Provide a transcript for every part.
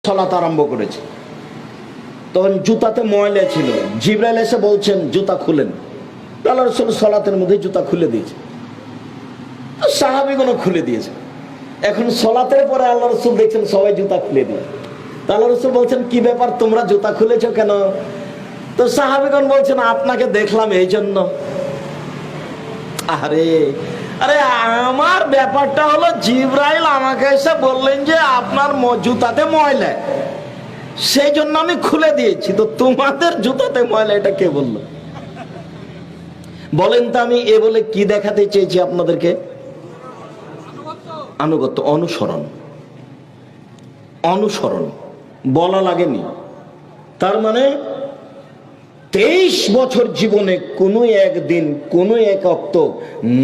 সালাত আরম্ভ করেছে, তখন জুতাতে ময়লা ছিল। জিবরাইল এসে বলছেন জুতা খুলেন। আল্লাহ রাসূল সালাতের মধ্যে জুতা খুলে দিয়েছে, সাহাবীগণ খুলে দিয়েছে। এখন সালাতের পরে আল্লাহ রাসূল দেখছেন সবাই জুতা খুলে দিয়ে। আল্লাহ রাসূল বলছেন কি ব্যাপার, তোমরা জুতা খুলেছো কেন? তো সাহাবীগণ বলছেন আপনাকে দেখলাম এই জন্য। আরে আরে আমার ব্যাপারটা হলো জিবরাইল আমাকে এসে বললেন যে আপনার জুতাতে ময়লা, সেই জন্য আমি খুলে দিয়েছি। তো তোমাদের জুতাতে ময়লা এটা কে বললো? বলেন তো আমি এ বলে কি দেখাতে চেয়েছি আপনাদেরকে? আনুগত্য, অনুসরণ। অনুসরণ বলা লাগেনি। তার মানে 23 বছর জীবনে কোনো একদিন কোনো এক ওয়াক্ত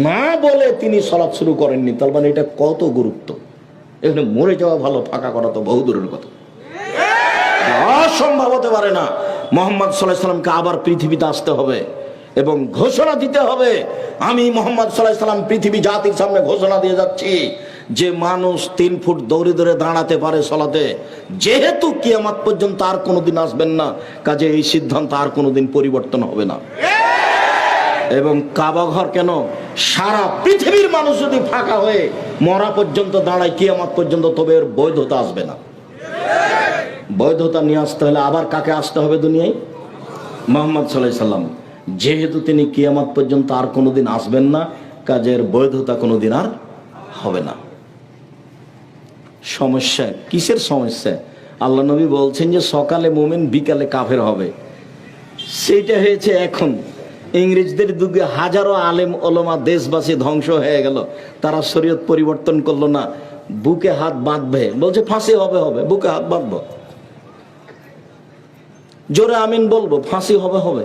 না বলে তিনি সালাত শুরু করেননি। তার মানে এটা কত গুরুত্ব। এখানে মরে যাওয়া ভালো, ফাঁকা করা তো বহু দূরের কথা। অসম্ভব হতে পারে না। মুহাম্মদ সাল্লাল্লাহু আলাইহি সাল্লামকে আবার পৃথিবীতে আসতে হবে এবং ঘোষণা দিতে হবে, আমি মুহাম্মদ সাল্লাল্লাহু আলাইহি সাল্লাম পৃথিবী জাতির সামনে ঘোষণা দিয়ে যাচ্ছি যে মানুষ 3 ফুট দৌড়ে দৌড়ে দাঁড়াতে পারে সালাতে, যেহেতু কিয়ামত পর্যন্ত আর কোনোদিন আসবেন না, কাজে এই সিদ্ধান্ত আর কোনোদিন পরিবর্তন হবে না। এবং কাবা ঘর কেন, সারা পৃথিবীর মানুষ যদি ফাঁকা হয়ে মরা পর্যন্ত দাঁড়ায় কিয়ামত পর্যন্ত, তবে এর বৈধতা আসবে না। বৈধতা নিয়ে আসতে হলে আবার কাকে আসতে হবে দুনিয়ায়? মুহাম্মদ সাল্লাল্লাহু আলাইহি সাল্লাম। যেহেতু তিনি কিয়ামত পর্যন্ত আর কোনোদিন আসবেন না, কাজের বৈধতা কোনোদিন আর হবে না। সমস্যা কিসের সমস্যা? আল্লাহ নবী বলছেন যে সকালে মুমিন বিকালে কাফের হবে। সেইটা হয়েছে এখন। ইংরেজদের যুগে হাজারো আলেম ওলামা দেশবাসী ধ্বংস হয়ে গেল, তারা শরীয়ত পরিবর্তন করলো না। বুকে হাত বাঁধবে, বলছে ফাঁসি হবে, হবে বুকে হাত বাঁধবো, জোরে আমিন বলবো, ফাঁসি হবে, হবে।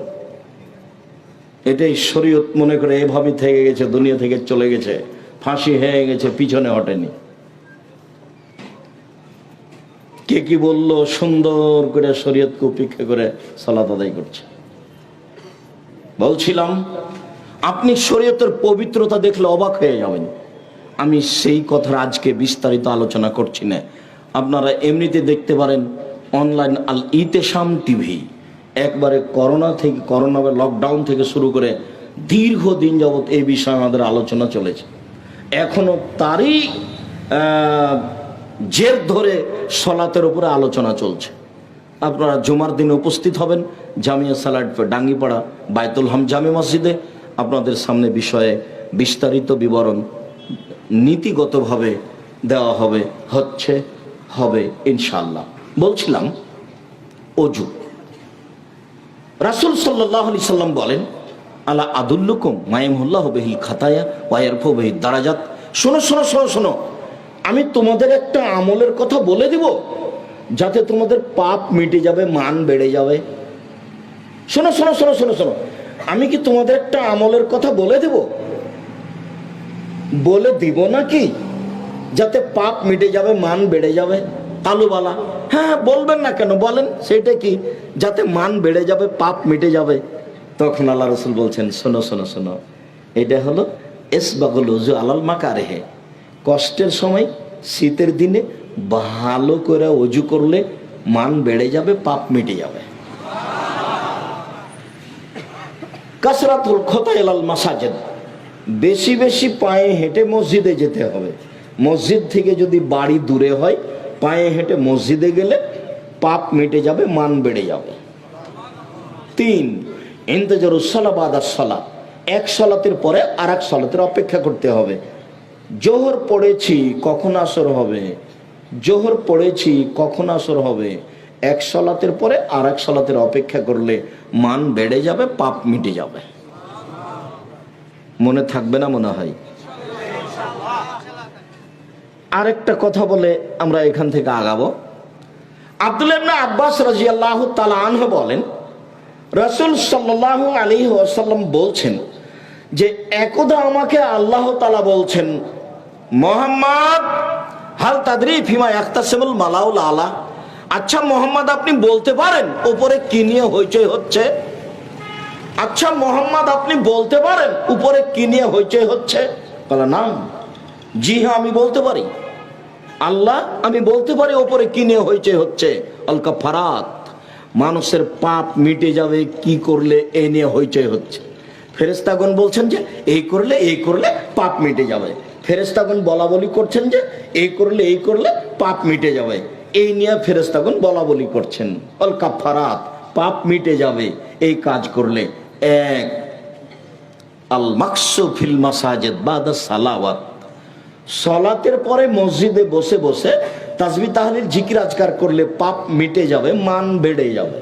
এটাই শরীয়ত মনে করে এভাবে থেকে গেছে, দুনিয়া থেকে চলে গেছে, ফাঁসি হয়ে গেছে, পিছনে হটেনি। কে কি বললো, সুন্দর করে শরীয়তকে উপেক্ষা করে সালাত আদায় করছে। বলছিলাম আপনি শরীয়তের পবিত্রতা দেখলে অবাক হয়ে যাবেন। আমি সেই কথার আজকে বিস্তারিত আলোচনা করছি না। আপনারা এমনিতে দেখতে পারেন অনলাইন আল ইতেশাম টিভি, একবারে করোনা লকডাউন থেকে শুরু করে দীর্ঘদিন যাবৎ এই বিষয়ে আমাদের আলোচনা চলেছে। এখনো তারই জের ধরে সলাতের উপরে আলোচনা চলছে। আপনারা জুমার দিনে উপস্থিত হবেন জামিয়া সালাট ডাঙ্গিপাড়া বায়তুল হাম জামে মসজিদে। আপনাদের সামনে বিষয়ে বিস্তারিত বিবরণ নীতিগতভাবে দেওয়া হবে, হবে ইনশাআল্লাহ। বলছিলাম অজু। রাসূল সাল্লাল্লাহু আলাইহি সাল্লাম বলেন, আলা আদুল্লুকুম মায়ামহুল্লাহু বিহিল খাতায়া ওয়া ইয়ারফু বিহি দারাজাত। শোনো শোনো শোনো শোনো, আমি তোমাদের একটা আমলের কথা বলে দিব যাতে তোমাদের পাপ মিটে যাবে, মান বেড়ে যাবে। শোনো শোনো শোনো শোনো শোনো, আমি কি তোমাদের একটা আমলের কথা বলে দেব? বলে দিব নাকি? যাতে পাপ মিটে যাবে, মান বেড়ে যাবে। আলুবালা, হ্যাঁ বলবেন না কেন, বলেন সেটা কি? যাতে মান বেড়ে যাবে, পাপ মিটে যাবে। তখন আল্লাহ রাসূল বলছেন, শোনো শোনো শোনো, এটা হলো ইসবাগুল উযু আলাল মাকারিহি। কষ্টের সময় শীতের দিনে ভালো করে অজু করলে মান বেড়ে যাবে, পাপ মিটে যাবে। কাসরাতুল খতা ইলাল মাসাজিদ, বেশি বেশি পায়ে হেঁটে মসজিদে যেতে হবে। মসজিদ থেকে যদি বাড়ি দূরে হয়, পায়ে হেঁটে মসজিদে গেলে পাপ মিটে যাবে, মান বেড়ে যাবে। 3, ইন্তেজারুস সালাত বাদাস সালাত, এক সালাতের পরে আর এক সালাতের অপেক্ষা করতে হবে। জোহর পড়েছি কখন আসর হবে, জোহর পড়েছি কখন আসর হবে, এক সালাতের পরে আর এক সালাতের অপেক্ষা করলে মান বেড়ে যাবে, পাপ মিটে যাবে। মনে থাকবে না মনে হয়? আরেকটা কথা বলে আমরা এখান থেকে আগাবো। আব্দুল্লাহ ইবনে আব্বাস রাদিয়াল্লাহু তাআলা আনহু বলেন, রাসূল সাল্লাল্লাহু আলাইহি ওয়াসাল্লাম বলছেন যে একদা আমাকে আল্লাহ তাআলা বলছেন, মুহাম্মদ হাল তাদরি ফিমা ইয়াখতাসিমুল মালাউল আলা। আচ্ছা মুহাম্মদ, আপনি বলতে পারেন উপরে কি নিয়ে হইচই হচ্ছে? আচ্ছা মুহাম্মদ, আপনি বলতে পারেন উপরে কি নিয়ে হইচই হচ্ছে? বলে না, জি হ্যাঁ আমি বলতে পারি। আল্লাহ, আমি বলতে পারি ওপরে কি নিয়ে হয়েছে হচ্ছে আল কাফারাত, মানুষের পাপ মিটে যাবে কি করলে এ নিয়ে হইচই হচ্ছে। ফেরেশতাগণ বলছেন যে এই করলে পাপ মিটে যাবে। ফেরেশতাগণ বলা বলি করছেন যে এই করলে পাপ মিটে যাবে। এই নিয়ে ফেরেশতাগণ বলা বলি করছেন। আল কাফারাত, পাপ মিটে যাবে এই কাজ করলে। এক, আল মাকসু ফিল মাসাজিদ বাদা সালাওয়াত, সালাতের পরে মসজিদে বসে বসে তাসবিহ তাহলিল জিকির আজকার করলে পাপ মিটে যাবে, মান বেড়ে যাবে।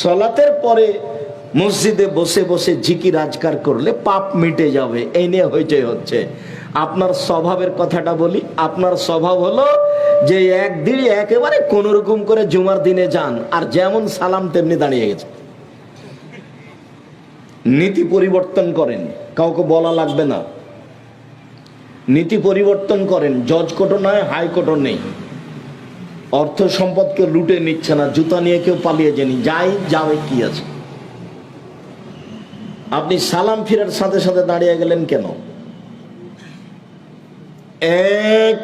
সালাতের পরে মসজিদে বসে বসে জিকির আজকার করলে পাপ মিটে যাবে, এই নিয়ে হইচই হচ্ছে। আপনার স্বভাবের কথাটা বলি, আপনার স্বভাব হলো যে একদিন একেবারে কোন রকম করে জুমার দিনে যান, আর যেমন সালাম তেমনি দাঁড়িয়ে গেছে। নীতি পরিবর্তন করেন, কাউকে বলা লাগবে না। নীতি পরিবর্তন করেন, জজ কোর্টও নয়, হাইকোর্টও নেই। অর্থ সম্পদকে লুটে নিচ্ছে না, জুতা নিয়ে কেউ পালিয়ে যায়নি, যাই যাবে কি আছে। আপনি সালাম ফিরার সাথে সাথে দাঁড়িয়ে গেলেন কেন? এক,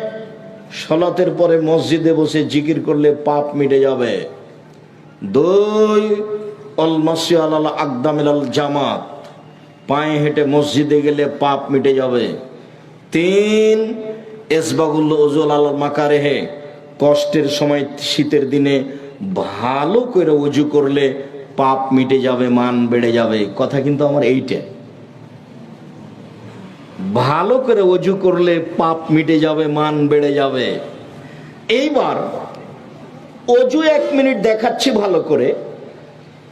সালাতের পরে মসজিদে বসে জিকির করলে পাপ মিটে যাবে। দুই, আল মাসি আলাল আকদামিল আল জামাত, পায়ে হেঁটে মসজিদে গেলে পাপ মিটে যাবে। তিন, এসবাগুল ওজুল আল মাকারেহে, কষ্টের সময় শীতের দিনে ভালো করে ওযু করলে পাপ মিটে যাবে, মান বেড়ে যাবে। কথা কিন্তু আমার এইটা, ভালো করে ওযু করলে পাপ মিটে যাবে, মান বেড়ে যাবে। এইবার ওযু 1 মিনিট দেখাচ্ছি ভালো করে,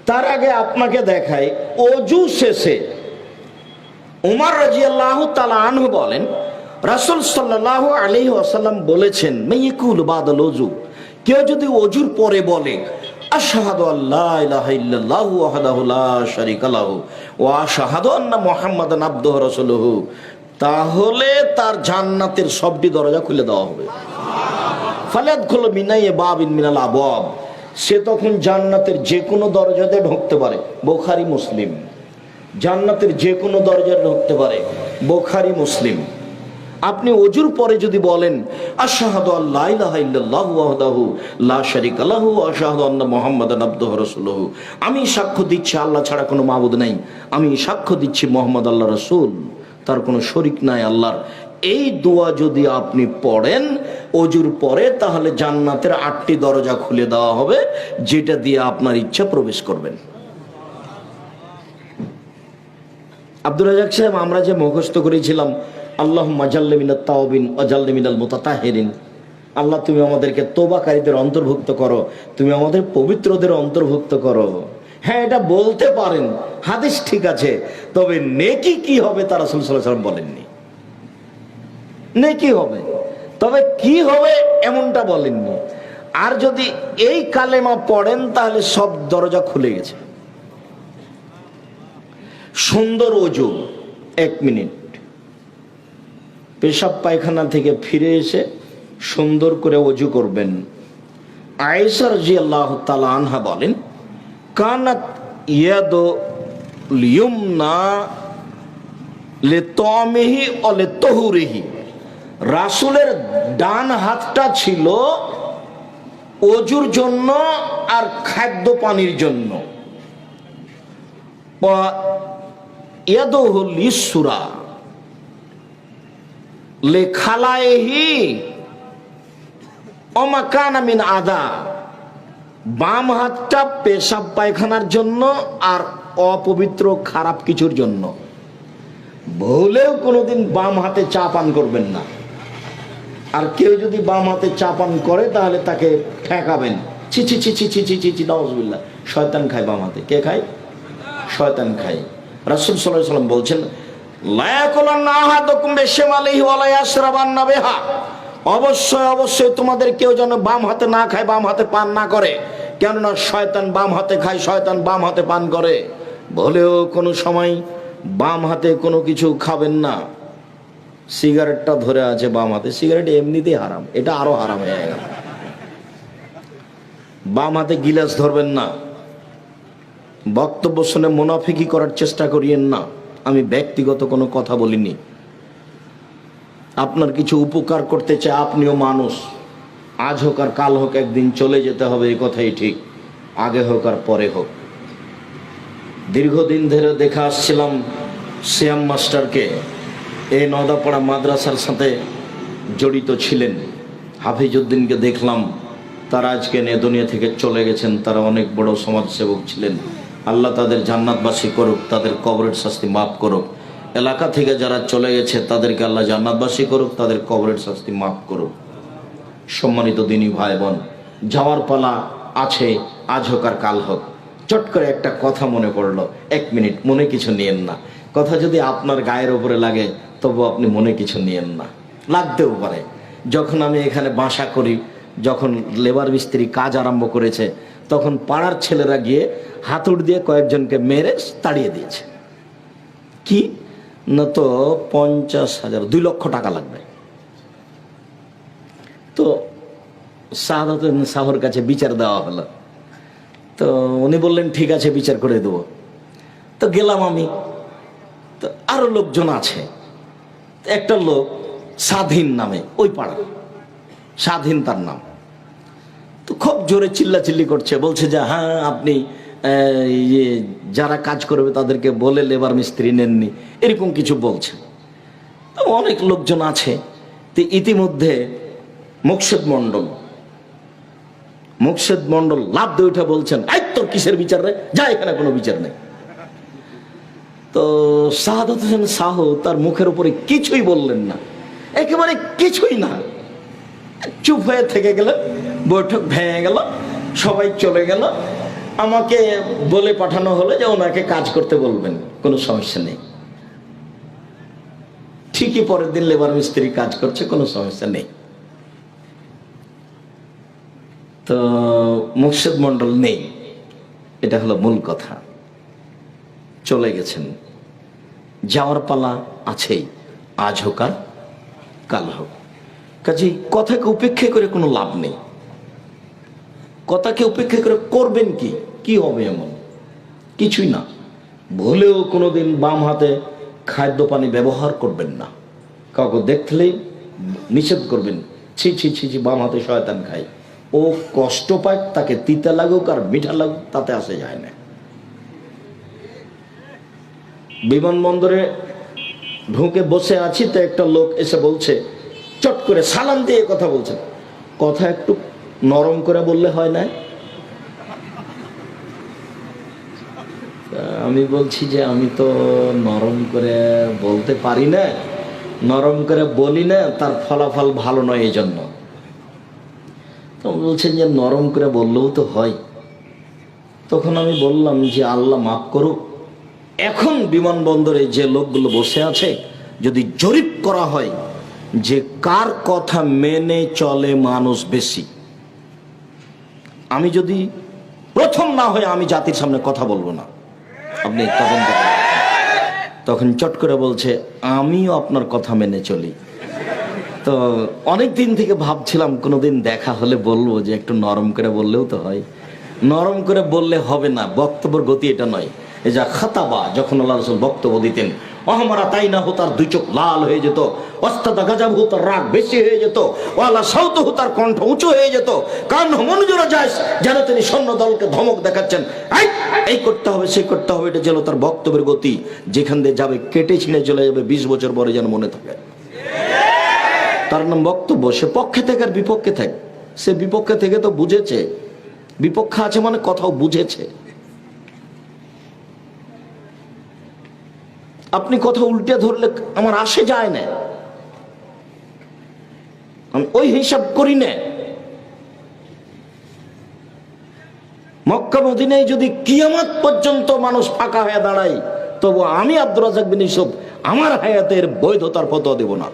তার আগে আপনাকে দেখাই ওযু শেষে উমর রাদিয়াল্লাহু তাআলা আনহু বলেন, রাসূল সাল্লাল্লাহু আলাইহি ওয়াসাল্লাম বলেছেন, মাইয়াকুল বাদাল ওযু, কেউ যদি ওযুর পরে বলে আশহাদু আল্লা ইলাহা ইল্লাল্লাহু ওয়াহদাহু লা শারীকা লাহু ওয়া আশহাদু আন্না মুহাম্মাদান আবদুহু ওয়া রাসূলুহু, তাহলে তার জান্নাতের সবটি দরজা খুলে দেওয়া হবে। ফালাদখুলু মিনাই বাবিন মিনাল আবওয়াব, সে তখন জান্নাতের যে কোনো দরজাতে ঢুকতে পারে। বুখারী মুসলিম। জান্নাতের যে কোনো দরজায় ঢুকতে পারে, বুখারী মুসলিম। আপনি ওযুর পরে যদি বলেন আশহাদু আল্লা ইলাহা ইল্লাল্লাহু ওয়াহদাহু লা শারীকা লাহু ওয়া আশহাদু আন্না মুহাম্মাদান আবদুহু ওয়া রাসূলুহু, আমি সাক্ষ্য দিচ্ছি আল্লাহ ছাড়া কোনো মাবুদ নাই, আমি সাক্ষ্য দিচ্ছি মুহাম্মদ আল্লাহর রাসূল, তার কোনো শরীক নাই আল্লাহর, এই দোয়া যদি আপনি পড়েন ওযুর পরে, তাহলে জান্নাতের 8টি দরজা খুলে দেওয়া হবে, যেটা দিয়ে আপনার ইচ্ছা প্রবেশ করবেন। আব্দুর রাজ্জাক সাহেব, আমরা যে মুখস্থ করেছিলাম আল্লাহুম্মা জাল্লি মিনাত তাওবিন ওয়া জাল্লি মিনাল মুতাতাহিরিন, আল্লাহ তুমি আমাদেরকে তওবাকারীদের অন্তর্ভুক্ত করো, তুমি আমাদের পবিত্রদের অন্তর্ভুক্ত করো। হ্যাঁ, এটা বলতে পারেন, হাদিস ঠিক আছে, তবে নেকি কি হবে তা রাসূল সাল্লাল্লাহু আলাইহি ওয়াসাল্লাম বলেননি। নেকি হবে, তবে কি হবে এমনটা বলেননি। আর যদি এই কালেমা পড়েন তাহলে সব দরজা খুলে গেছে। সুন্দর ওযু, 1 মিনিট পেশাব পায়খানা থেকে ফিরে এসে সুন্দর করে ওযু করবেন। আয়েশা রাদিয়াল্লাহু তাআলা আনহা বলেন, কানাত ইয়াদু লিয়ুমনা লিতামিহি ওয়া লিতাহুরিহি, রাসূলের ডান হাতটা ছিল ওযুর জন্য আর খাদ্য পানির জন্য। ইয়াদুহুল ইসরা লিখালাইহি ওয়া মা কানা মিন আদা, বাম হাতটা পেশাব পায়খানার জন্য আর অপবিত্র খারাপ কিছুর জন্য। ভুলেও কোনোদিন বাম হাতে চা পান করবেন না। আর কেউ যদি বাম হাতে চা পান করে তাহলে তাকে ঠেকাবেন, ছি ছি ছি ছি ছি ছি ছি ছি, নাউযুবিল্লাহ। শয়তান খায় বাম হাতে। কে খায়? শয়তান খায়। রাসূল সাল্লাল্লাহু আলাইহি ওয়াসাল্লাম বলছেন, লা ইয়াকুলান্না আহাদুকুম বিশিমালিহি ওয়া লা ইয়াশরাবান্না বিহা, অবশ্যই অবশ্যই তোমাদের কেউ যেন বাম হাতে না খায়, বাম হাতে পান না করে, কেননা শয়তান বাম হাতে খায়, শয়তান বাম হাতে পান করে। বলেও কোনো সময় বাম হাতে কোনো কিছু খাবেন না। সিগারেটটা ধরে আছে বাম হাতে, সিগারেট এমনিতেই হারাম, এটা আরো হারাম হয়ে গেল। বাম হাতে গিলাস ধরবেন না। বক্তব্য শুনে মুনাফিকি করার চেষ্টা করিয়েন না। আমি ব্যক্তিগত কোনো কথা বলিনি। আপনার কিছু উপকার করতে চায়, আপনিও মানুষ, আজ হোক আর কাল হোক একদিন চলে যেতে হবে, এই কথাই ঠিক, আগে হোক আর পরে হোক। দীর্ঘদিন ধরে দেখে আসছিলাম শ্যাম মাস্টারকে, এই নদাপাড়া মাদ্রাসার সাথে জড়িত ছিলেন। হাফিজউদ্দিনকে দেখলাম, তারা আজকে দুনিয়া থেকে চলে গেছেন। তারা অনেক বড় সমাজসেবক ছিলেন। আল্লাহ তাদের জান্নাতবাসী করুক, তাদের কবরের শাস্তি মাফ করুক। এলাকা থেকে যারা চলে গেছে তাদেরকে আল্লাহ জান্নাতবাসী করুক, তাদের কবরের শাস্তি মাফ করুক। সম্মানিত দিনী ভাই বোন, যাওয়ার পালা আছে, আজ হোক আর কাল হোক। চট করে একটা কথা মনে পড়লো, 1 মিনিট, মনে কিছু নিয়েন না। কথা যদি আপনার গায়ের উপরে লাগে তবু আপনি মনে কিছু নিয়েন না, লাগতেও পারে। যখন আমি এখানে বাসা করি, যখন লেবার মিস্ত্রি কাজ আরম্ভ করেছে, তখন পাড়ার ছেলেরা গিয়ে হাতুড় দিয়ে কয়েকজনকে মেরে তাড়িয়ে দিয়েছে। কি না, তো 50,000, 2 লক্ষ টাকা লাগবে। তো শাহাদাত শাহর কাছে বিচার দেওয়া হলো। তো উনি বললেন ঠিক আছে, বিচার করে দেবো। তো গেলাম আমি, তো আরো লোকজন আছে। একটা লোক স্বাধীন নামে, ওই পাড়া স্বাধীন তার নাম, তো খুব জোরে চিল্লাচিল্লি করছে, বলছে যে হ্যাঁ আপনি যারা কাজ করবে তাদেরকে বলে লেবার মিস্ত্রি নেননি, এরকম কিছু বলছে। তো অনেক লোকজন আছে। তো ইতিমধ্যে মুকশেদ মন্ডল লাভ দিয়ে উঠে বলছেন, এই তোর কিসের বিচার রে, যা, এখানে কোনো বিচার নেই। তো শাহাদাত হোসেন শাহ তার মুখের উপরে কিছুই বললেন না, একেবারে কিছুই না, চুপ হয়ে থেকে গেল। বৈঠক ভেঙে গেল, সবাই চলে গেল। আমাকে বলে পাঠানো হলো যে ওনাকে কাজ করতে বলবেন, কোনো সমস্যা নেই। ঠিকই পরের দিন লেবার মিস্ত্রি কাজ করছে, কোনো সমস্যা নেই। তো মুকশেদ মন্ডল নেই, এটা হলো মূল কথা। চলে গেছেন, যাওয়ার পালা আছেই, আজ হোক আর কাল হোক। কাজেই কথাকে উপেক্ষা করে কোনো লাভ নেই। কথাকে উপেক্ষা করে করবেন কি, কি হবে এমন কিছুই না। ভুলেও কোনোদিন বাম হাতে খাদ্য পানি ব্যবহার করবেন না। কাউকে দেখলেই নিষেধ করবেন, ছি ছি ছি ছি, বাম হাতে শয়তান খায়। ও কষ্ট পায়, তাকে তিতা লাগুক আর মিঠা লাগুক, তাতে আসে যায় না। বিমানবন্দরে ঢুকে বসে আছি, তো একটা লোক এসে বলছে, চট করে সালাম দিয়ে কথা বলছে, কথা একটু নরম করে বললে হয় না? আমি বলছি যে আমি তো নরম করে বলতে পারি না, নরম করে বলি না, তার ফলাফল ভালো নয়, এই জন্য। তো বলছেন যে নরম করে বললেও তো হয়। তখন আমি বললাম যে আল্লাহ মাফ করুক, এখন বিমানবন্দরে যে লোকগুলো বসে আছে, যদি জরিপ করা হয় যে কার কথা মেনে চলে মানুষ বেশি, আমি যদি প্রথম না হয়ে আমি জাতির সামনে কথা বলবো না। আপনি তখন চট করে বলছে আমিও আপনার কথা মেনে চলি। তো অনেক দিন থেকে ভাবছিলাম কোনোদিন দেখা হলে বলবো যে একটু নরম করে বললেও তো হয়। নরম করে বললে হবে না, বক্তব্যের গতি এটা নয়। এই যা খাতাবা, যখন আল্লাহ রাসূল বক্তব্য দিতেন, অহমারা তাই না হো, তার 2 চোখ লাল হয়ে যেত, ওয়াস্তাদা গাজাব হো, তার রাগ বেশি হয়ে যেত, ওয়ালা সাউত হো, তার কণ্ঠ উঁচু হয়ে যেত, কান মনোজোরা যায়, যেন তিনি সৈন্য দলকে ধমক দেখাচ্ছেন, এই করতে হবে, সেই করতে হবে। এটা যেন তার বক্তব্যের গতি, যেখান দিয়ে যাবে কেটে ছিঁড়ে চলে যাবে, 20 বছর পরে যেন মনে থাকে। তার নাম বক্তব্য। সে পক্ষে থেকে আর বিপক্ষে থাকে, সে বিপক্ষে থেকে তো বুঝেছে, বিপক্ষে আছে মানে কথাও বুঝেছে। আপনি কথা উল্টে ধরলে আমার আসে যায় না, আমি ওই হিসাব করি না। মক্কা মদিনায় যদি কিয়ামত পর্যন্ত মানুষ ফাঁকা হয়ে দাঁড়ায়, তবু আমি আব্দুর রাজ্জাক বিন ইউসুফ আমার হায়াতের বৈধতার ফতোয়া দেব না।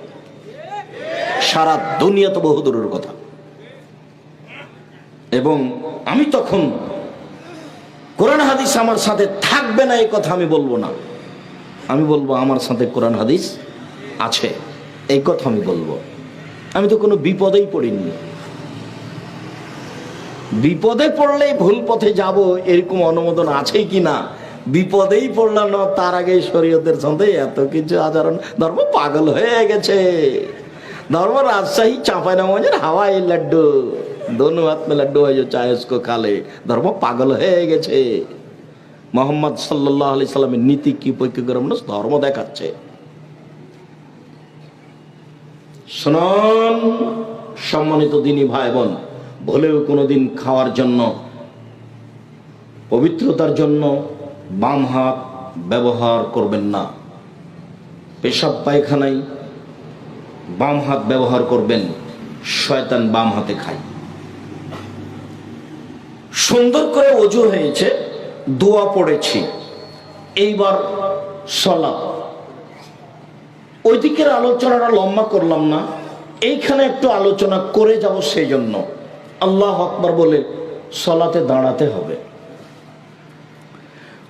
সারা দুনিয়া তো বহু দূরের কথা। এবং আমি তখন কোরআন হাদিস আমার সাথে থাকবে না, এই কথা আমি বলবো না। আমি বলবো আমার সাথে কোরআন হাদিস আছে, এই কথা আমি বলবো। আমি তো কোনো বিপদেই পড়িনি। বিপদে পড়লে ভুল পথে যাব এরকম অনুমোদন আছে কি না, বিপদেই পড়লাম না, তার আগে শরীয়তের সাথে এত কিছু আচরণ ধর্ম পাগল হয়ে গেছে। धर्म राजशाही चांपाईनबाबगंज हवाई लड्डू दोनों हाथ में लड्डू है जो चाहे उसको खा ले। धर्म पागल হয়ে গেছে। মোহাম্মদ সাল্লাল্লাহু আলাইহি সাল্লামের নীতি কি পরীক্ষা করে মানুষ ধর্ম দেখাচ্ছে। শুনুন সম্মানিত দিনী ভাই বোন, ভুলেও কোনোদিন খাওয়ার জন্য, পবিত্রতার জন্য বাম হাত ব্যবহার করবেন না। পেশাব পায়খানায় বাম হাত ব্যবহার করবেন, শয়তান বাম হাতে খায়। সুন্দর করে ওযু হয়েছে, দোয়া পড়েছি, এইবার সালাত। ওই দিকের আলোচনাটা লম্বা করলাম না, এইখানে একটু আলোচনা করে যাব। সেই জন্য আল্লাহু আকবার বলে সালাতে দাঁড়াতে হবে।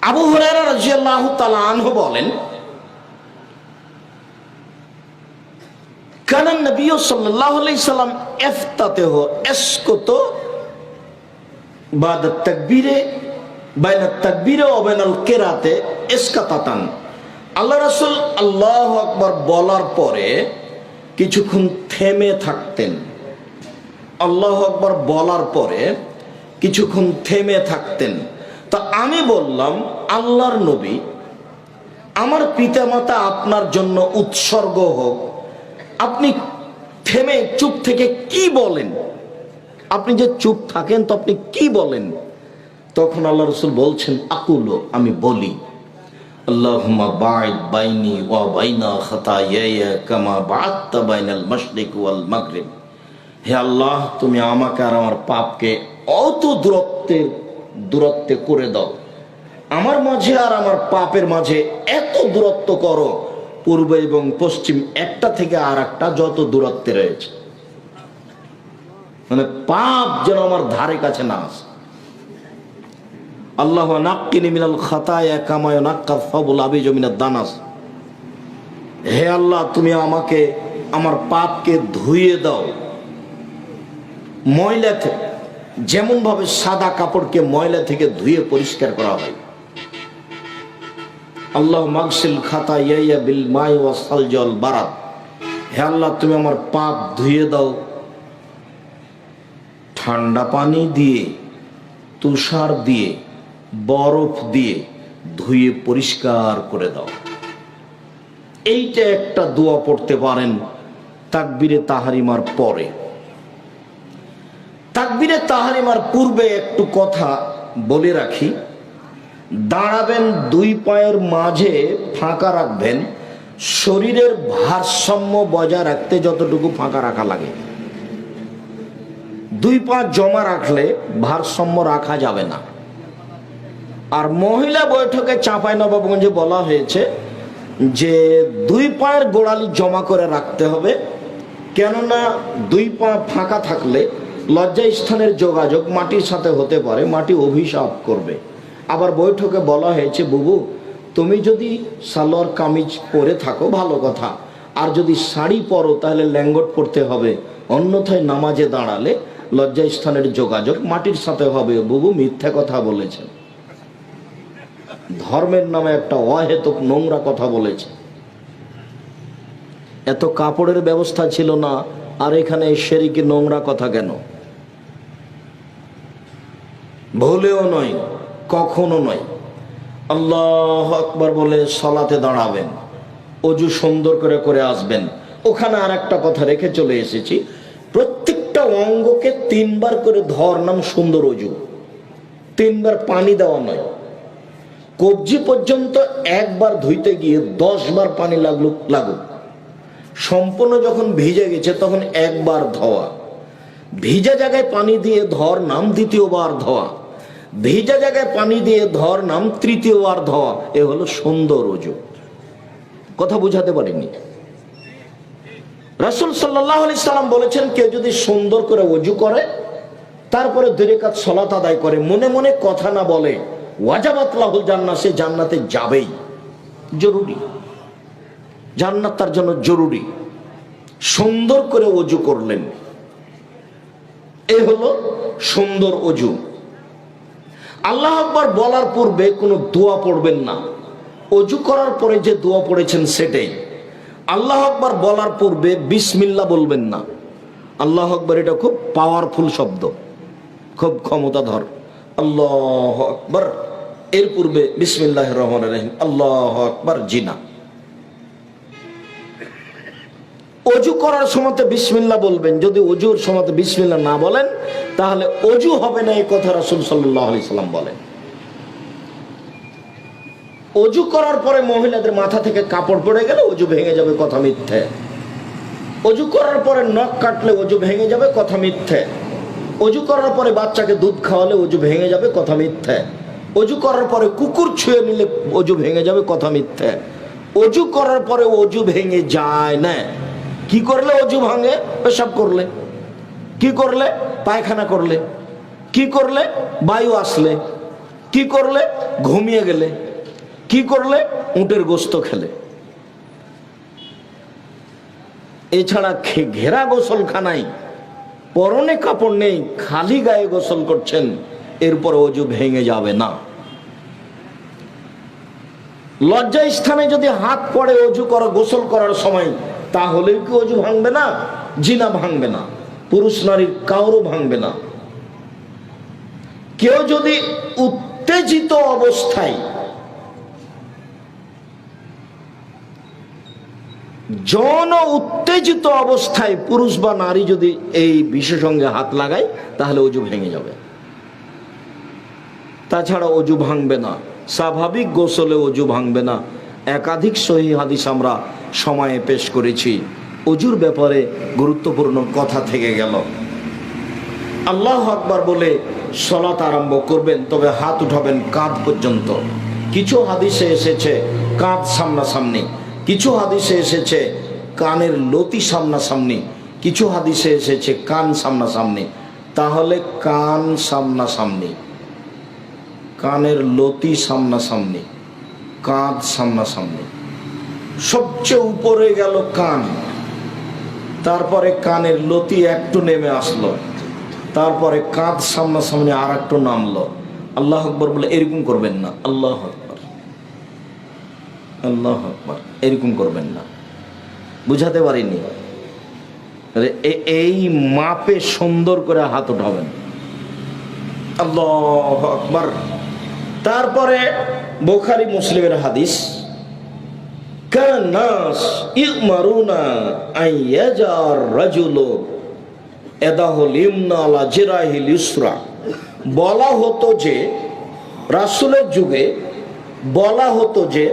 আবু হুরায়রা রাদিয়াল্লাহু তাআলা আনহু বলেন, কানা নবী সাল্লাল্লাহু আলাইহি সাল্লাম ইফতাতিহু ইসকুতু বাদা তাকবীরে বাইনা তাকবীরে ওয়া বাইনাল কিরাতে ইসকাতাতান। আল্লাহ রাসূল আল্লাহু আকবার বলার পরে কিছুক্ষণ থেমে থাকতেন। আল্লাহু আকবার বলার পরে কিছুক্ষণ থেমে থাকতেন। তা আমি বললাম, আল্লাহর নবী, আমার পিতামাতা আপনার জন্য উৎসর্গ হোক, আপনি থেমে চুপ থেকে কি বলেন? আপনি যে চুপ থাকেন তো আপনি কি বলেন? তখন আল্লাহ রাসূল বলছেন, আকুলু, আমি বলি, আল্লাহুম্মা বা'id বাইনি ওয়া বাইনা খাতায়ায়া কামা বা'adta বাইনাল মাশরিক ওয়াল মাগরিব। হে আল্লাহ, তুমি আমাকে আর আমার পাপকে অত দূরত্বে করে দাও। আমার মাঝে আর আমার পাপের মাঝে এত দূরত্ব করো, পূর্ব এবং পশ্চিম একটা থেকে আর একটা যত দূরত্বে রয়েছে, মানে পাপ যেন আমার ধারে কাছে না আসে। আল্লাহ নাক্কিনি মিনাল খাতায়া কামা ইয়ানাক্কাস সাবুল আবিজ মিনাদ দানাস। হে আল্লাহ, তুমি আমাকে আমার পাপকে ধুইয়ে দাও ময়লা থেকে, যেমন ভাবে সাদা কাপড়কে ময়লা থেকে ধুয়ে পরিষ্কার করা হয়। আল্লাহ মাগসিল খাতায়া বিল মাই ওয়া সালজি ওয়াল বারাদ। হে আল্লাহ, তুমি আমার পাপ ধুইয়ে দাও ঠান্ডা পানি দিয়ে, তুষার দিয়ে, বরফ দিয়ে ধুয়ে পরিষ্কার করে দাও। এইটা একটা দোয়া পড়তে পারেন তাকবীরে তাহরিমার পরে। তাকবীরে তাহরিমার পূর্বে একটু কথা বলে রাখি, দাঁড়াবেন, দুই পায়ের মাঝে ফাঁকা রাখবেন, শরীরের ভারসাম্য বজায় রাখতে যতটুকু ফাঁকা রাখা লাগে। দুই পা জমা রাখলে ভারসাম্য রাখা যাবে না। আর মহিলা বৈঠকে চাঁপাইনবাবগঞ্জে বলা হয়েছে যে দুই পায়ের গোড়ালি জমা করে রাখতে হবে, কেননা দুই পা ফাঁকা থাকলে লজ্জাস্থানের যোগাযোগ মাটির সাথে হতে পারে, মাটি অভিশাপ করবে। আবার বৈঠকে বলা হয়েছে, বুবু তুমি যদি সালোয়ার কামিজ পরে থাকো ভালো কথা, আর যদি শাড়ি পরো তাহলে ল্যাঙ্গট পরতে হবে, অন্যথায় নামাজে দাঁড়ালে লজ্জাস্থানের যোগাযোগ মাটির সাথে হবে। বুবু মিথ্যা কথা বলেছেন, ধর্মের নামে একটা অহেতুক নোংরা কথা বলেছে। এত কাপড়ের ব্যবস্থা ছিল না, আর এখানে শিরকি নোংরা কথা কেন? ভুলেও নয়, কখনো নয়। আল্লাহু আকবার বলে সালাতে দাঁড়াবেন, ওযু সুন্দর করে করে আসবেন। ওখানে আর একটা কথা রেখে চলে এসেছি, প্রত্যেকটা অঙ্গকে 3 বার করে ধর নাম সুন্দর ওযু, 3 বার পানি দেওয়া নয়। কবজি পর্যন্ত একবার ধুইতে গিয়ে 10 বার পানি লাগুক। সম্পূর্ণ যখন ভিজে গেছে তখন একবার ধোয়া, ভিজা জায়গায় পানি দিয়ে ধর নাম দ্বিতীয়বার ধোয়া, ভিজা জায়গায় পানি দিয়ে ধর নাম তৃতীয়বার ধোয়া। এ হলো সুন্দর ওযু। কথা বুঝাতে পারিনি? রাসূল সাল্লাল্লাহু আলাইহি সাল্লাম বলেছেন, কেউ যদি সুন্দর করে ওযু করে তারপরে 2 রাকাত সালাত আদায় করে, মনে মনে কথা না বলে, ওয়াজাবাত লাহুল জান্নাহ, সে জান্নাতে যাবেই। জরুরি, জান্নাত তার জন্য জরুরি। সুন্দর করে ওযু করলেন, এ হলো সুন্দর ওযু। আল্লাহু আকবার বলার পূর্বে কোনো দোয়া পড়বেন না। ওযু করার পরে যে দোয়া পড়েছেন সেটাই। আল্লাহ আকবার বলার পূর্বে বিসমিল্লাহ বলবেন না। আল্লাহ আকবার এটা খুব পাওয়ারফুল শব্দ, খুব ক্ষমতাধর। আল্লাহ আকবার, এর পূর্বে বিসমিল্লাহির রহমানির রহিম, আল্লাহ আকবার জিনা। অজু করার সময় বিসমিল্লাহ বলবেন। যদি অজুর সময় বিসমিল্লাহ না বলেন তাহলে অজু হবে না, এই কথা রাসূল সাল্লাল্লাহু আলাইহি সাল্লাম বলেন। অজু করার পরে মহিলাদের মাথা থেকে কাপড় পড়ে গেলে অজু ভেঙে যাবে, কথা মিথ্যে। অজু করার পরে নখ কাটলে অজু ভেঙে যাবে, কথা মিথ্যে। অজু করার পরে বাচ্চাকে দুধ খাওয়ালে অজু ভেঙে যাবে, কথা মিথ্যে। অজু করার পরে কুকুর ছুঁয়ে নিলে অজু ভেঙে যাবে, কথা মিথ্যে। অজু করার পরে অজু ভেঙে যায় না। কি করলে অজু ভাঙে? পেশাব করলে, কি করলে? পায়খানা করলে, কি করলে? বায়ু আসলে, কি করলে? ঘুমিয়ে গেলে, কি করলে? উটের গোস্ত খেলে। এছাড়া ঘেরা গোসলখানায় পরনে কাপড় নেই, খালি গায়ে গোসল করছেন, এরপর অজু ভেঙে যাবে না। লজ্জা স্থানে যদি হাত পড়ে অজু করা, গোসল করার সময়, তাহলে কি অজু ভাঙবে না? জিনা ভাঙবে না, পুরুষ নারীর কারো ভাঙবে না। কেউ যদি উত্তেজিত অবস্থায়, জন উত্তেজিত অবস্থায় পুরুষ বা নারী যদি এই বিশেষ অঙ্গে হাত লাগায় তাহলে অজু ভেঙে যাবে। তাছাড়া অজু ভাঙবে না, স্বাভাবিক গোসলে অজু ভাঙবে না। একাধিক সহিহ হাদিস আমরা সময়ে পেশ করেছি। অজুর ব্যাপারে গুরুত্বপূর্ণ কথা থেকে গেল। আল্লাহু আকবার বলে সালাত আরম্ভ করবেন, তবে হাত উঠাবেন কাঁধ পর্যন্ত। কিছু হাদিসে এসেছে কাঁধ সামনাসামনি, কিছু হাদিসে এসেছে কানের লতি সামনাসামনি, কিছু হাদিসে এসেছে কান সামনাসামনি। তাহলে কান সামনাসামনি, কানের লতি সামনাসামনি, কাঁধ সামনাসামনি। সবচেয়ে উপরে গেল কান, তারপরে কানের লতি একটু নেমে আসলো, তারপরে কাঁধ সামনাসামনি আর একটু নামলো। আল্লাহ আকবার বলে এরকম করবেন না। আল্লাহ আকবার, আল্লাহ আকবার, এরকম করবেন না। বুঝাতে পারিনি? এই মাপে সুন্দর করে হাত উঠাবেন। আল্লাহ আকবার। তারপরে বুখারী মুসলিমের হাদিস, কানাস ইমারুনা আইয়াজার রাজুলু এদাহুল ইমনা আলা জিরাহিল ইসরা। বলা হতো যে, রাসূলের যুগে বলা হতো যে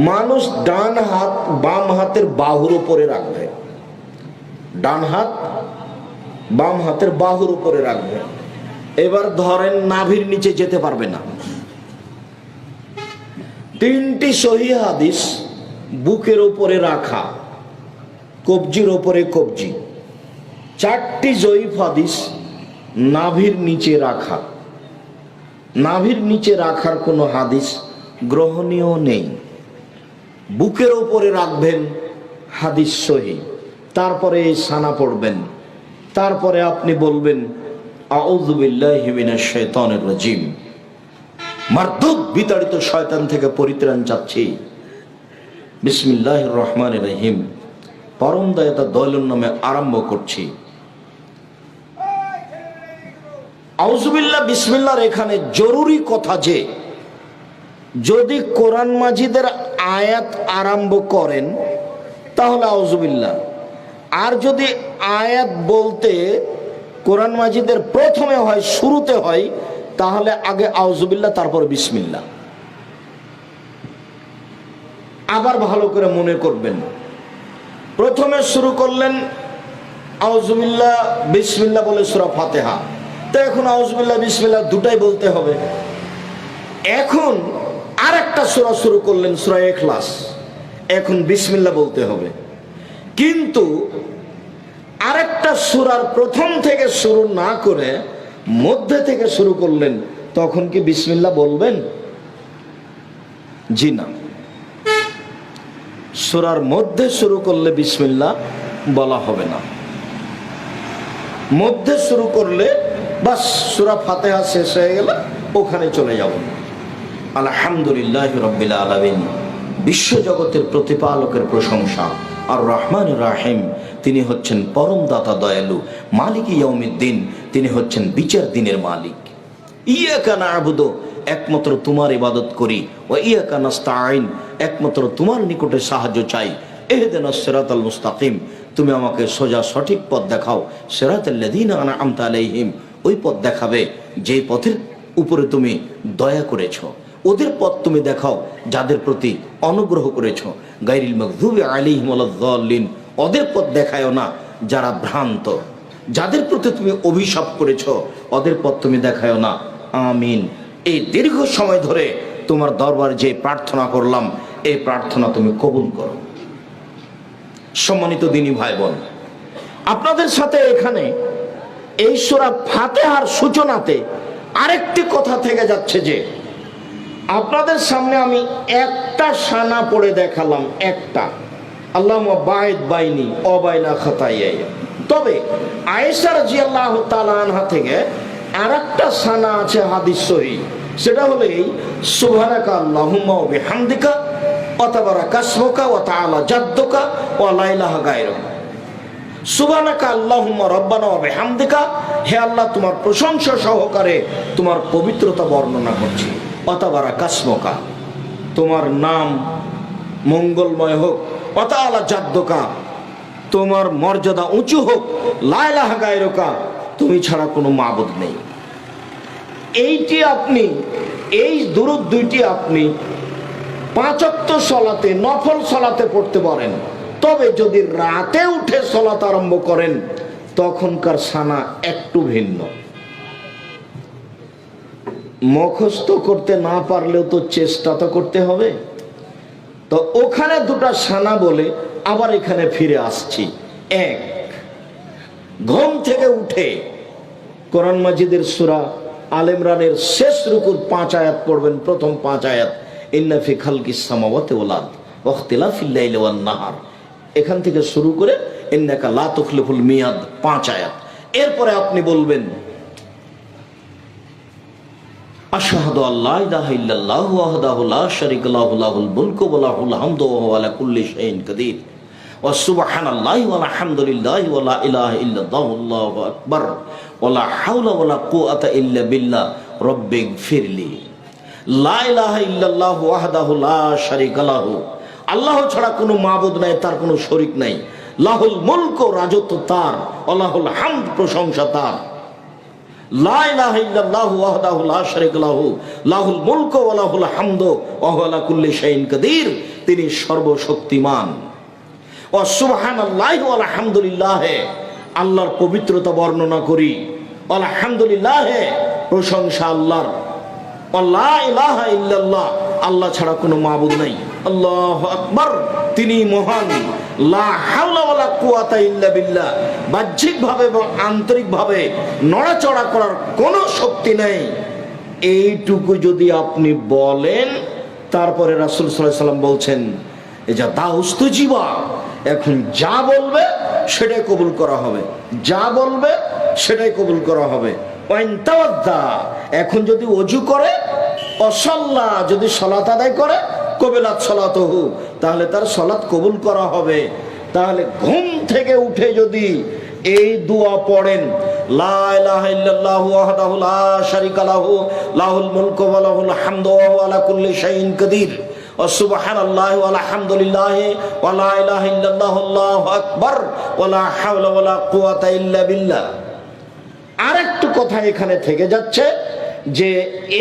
মানুষ ডান হাত বাম হাতের বাহুর উপরে রাখবে, ডান হাত বাম হাতের বাহুর উপরে রাখবে। এবার ধরেন নাভির নিচে যেতে পারবে না। তিনটি সহিহ হাদিস বুকের উপরে রাখা, কবজির উপরে কবজি। চারটি জয়ীফ হাদিস নাভির নিচে রাখা। নাভির নিচে রাখার কোনো হাদিস গ্রহণীয় নেই। বুকের উপরে রাখবেন, হাদিস সহিহ। তারপরে সানা পড়বেন, তারপরে আপনি বলবেন আউযু বিল্লাহি মিনাশ শাইতানির রাজিম, মারদুদ বিতাড়িত শয়তান থেকে পরিত্রাণ চাচ্ছি, বিসমিল্লাহির রহমানির রহিম, পরম দয়াতা দয়ালুর নামে আরম্ভ করছি। আউযুবিল্লাহ বিসমিল্লাহর এখানে জরুরি কথা যে, যদি কোরআন মাজিদের আয়াত আরম্ভ করেন তাহলে আউযুবিল্লাহ, আর যদি আয়াত বলতে কোরআন মাজিদের প্রথমে হয়, শুরুতে হয়, তাহলে আগে আউযুবিল্লাহ তারপর বিসমিল্লাহ। আবার ভালো করে মনে করবেন, প্রথমে শুরু করলেন আউযুবিল্লাহ বিসমিল্লাহ বলে সূরা ফাতিহা, তো এখন আউযুবিল্লাহ বিসমিল্লাহ দুটাই বলতে হবে। এখন আর একটা সূরা শুরু করলেন, সূরা ইখলাস, এখন বিসমিল্লাহ বলতে হবে। কিন্তু আরেকটা সূরার প্রথম থেকে শুরু না করে মধ্যে থেকে শুরু করলেন, তখন কি বিসমিল্লাহ বলবেন? জি না। সূরার মধ্যে শুরু করলে বিসমিল্লাহ বলা হবে না। মধ্যে শুরু করলে বাস সূরা ফাতিহা শেষ হয়ে গেল, ওখানে চলে যাব। আলহামদুলিল্লাহি রাব্বিল আলামিন, বিশ্বজগতের প্রতিপালকের প্রশংসা। আর রহমান রাহিম, তিনি হচ্ছেন পরম দাতা দয়ালু, মালিক ইয়াউমিদ্দিন, তিনি হচ্ছেন বিচার দিনের মালিক। ইয়াকা না'বুদু, একমাত্র তোমার ইবাদত করি, ওয়া ইয়াকা নাস্তাঈন, একমাত্র তোমার নিকটে সাহায্য চাই। ইহদিনাস সিরাতাল মুস্তাকিম, তুমি আমাকে সোজা সঠিক পথ দেখাও। সিরাতাল্লাযীনা আন'আমতা আলাইহিম, ওই পথ দেখাবে যেই পথের উপরে তুমি দয়া করেছো, ওদের পথ তুমি দেখাও যাদের প্রতি অনুগ্রহ করেছো। গায়রিল মাগযুবি আলাইহিম ওয়ালাদ-দাল্লিন, ওদের পথ দেখায়ও না যারা ভ্রান্ত, যাদের প্রতি তুমি অভিশাপ করেছো ওদের পথ তুমি দেখায়ও না। আমিন। এই দীর্ঘ সময় ধরে তোমার দরবারে যে প্রার্থনা করলাম, এই প্রার্থনা তুমি কবুল করো। সম্মানিত দিনী ভাই বোন, আপনাদের সাথে এখানে এই সূরা ফাতিহার সূচনাতে আরেকটি কথা থেকে যাচ্ছে যে আপনাদের সামনে আমি একটা সানা পড়ে দেখালাম, একটা, আল্লাহুম্মা বাঈদ বাইনি ওয়া বাইনা খাতায়ায়া। তবে আয়েশা রাদিয়াল্লাহু তাআলা আনহা থেকে আরেকটা সানা আছে হাদিস সহিহ, সেটা হলো এই, সুবহানাকা আল্লাহুম্মা ওয়া বিহামদিকা ওয়া তাবারাকা ইসমুকা ওয়া তাআলা জাদ্দুকা ওয়া লা ইলাহা গায়রুকা। সুবহানাকা আল্লাহুম্মা রাব্বানা ওয়া বিহামদিকা, হে আল্লাহ তোমার প্রশংসা সহকারে তোমার পবিত্রতা বর্ণনা করছি। ওয়া তাবারাকা ইসমুকা, তোমার নাম মঙ্গলময় হোক। ওয়া তাআলা জাদ্দুকা, তোমার মর্যাদা উঁচু হোক। লা ইলাহা গায়রুকা, তুমি ছাড়া কোনো মাবুদ নেই। এইটি আপনি, এই দুরূদ দুইটি আপনি 5 ওয়াক্ত সালাতে, নফল সালাতে পড়তে পারেন। তবে যদি রাতে উঠে সালাত আরম্ভ করেন তখনকার সানা একটু ভিন্ন। মুখস্থ করতে না পারলেও তো চেষ্টা তো করতে হবে। তো ওখানে দুটা সানা বলে আবার এখানে ফিরে আসছি। এক, ঘুম থেকে উঠে কোরআন মাজিদের সূরা আল ইমরানের শেষ রুকুর 5 আয়াত পড়বেন। প্রথম 5 আয়াত, ইন্না ফি খালকিস সামাওয়াতি ওয়াল আরদ ওয়া ইখতিলাফিল লাইলি ওয়ান নাহার, এখান থেকে শুরু করে ইন্নাকা লা তুখলিফুল মিয়াদ 5 আয়াত। এরপরে আপনি বলবেন আশহাদু আল্লা ইলাহা ইল্লাল্লাহু ওয়াহদাহু লা শারীকা লাহু লাহুল মুলকু ওয়া লাহুল হামদু ওয়া হুয়া আলা কুল্লি শাইইন কাদির ওয়া সুবহানাল্লাহি ওয়া আলহামদুলিল্লাহি ওয়া লা ইলাহা ইল্লাল্লাহু আল্লাহু আকবার ওয়া লা হাওলা ওয়া লা কুওয়াতা ইল্লা বিল্লাহ রব্বিগফিরলি। লা ইলাহা ইল্লাল্লাহু ওয়াহদাহু লা শারীকা লাহু, আল্লাহ ছাড়া কোনো মাবুদ নাই, তার কোনো শরীক নাই। লাহুল মুলক, রাজত্ব তার। লাহুল হামদ, প্রশংসা তার। লা ইলাহা ইল্লাল্লাহু ওয়াহদাহু লা শারীকা লাহু লাহুল মুলক ওয়া লাহুল হামদ ওয়া হুয়া আলা কুল্লি শাইইন কাদির, তিনি সর্বশক্তিমান। ওয়া সুবহানাল্লাহি ওয়া আলহামদুলিল্লাহ, আল্লাহর পবিত্রতা বর্ণনা করি। আলহামদুলিল্লাহ, প্রশংসা আল্লাহর। ওয়া লা ইলাহা ইল্লাল্লাহ, আল্লাহ ছাড়া কোনো মাবুদ নাই। আল্লাহু আকবার, তিনি মহান। লা হাওলা ওয়ালা কুওয়াতা ইল্লা বিল্লাহ, বাহ্যিকভাবে এবং আন্তরিকভাবে নড়াচড়া করার কোনো শক্তি নেই। এইটুকু যদি আপনি বলেন, তারপরে রাসূল সাল্লাল্লাহু আলাইহি ওয়াসাল্লাম বলছেন যা দাউস্তুজিবা, এখন যা বলবে সেটাই কবুল করা হবে, যা বলবে সেটাই কবুল করা হবে। ওয়াইন তাওয়াদ্দা, এখন যদি ওযু করে, অসাল্লা, যদি সালাত আদায় করে, কবিলাত সালাতুহু, তাহলে তার সালাত কবুল করা হবে। তাহলে ঘুম থেকে উঠে যদি এই দোয়া পড়েন, লা ইলাহা ইল্লাল্লাহু ওয়াহদাহু লা শারীকা লাহু লাহুল মুলকু ওয়া লাহুল হামদু ওয়া হুয়া আলা কুল্লি শাইইন কাদির ওয়া সুবহানাল্লাহি ওয়া আলহামদুলিল্লাহি ওয়া লা ইলাহা ইল্লাল্লাহু আল্লাহু আকবার ওয়া লা হাওলা ওয়া লা কুওয়াতা ইল্লা বিল্লাহ। আরেকটু কথা এখানে থেকে যাচ্ছে যে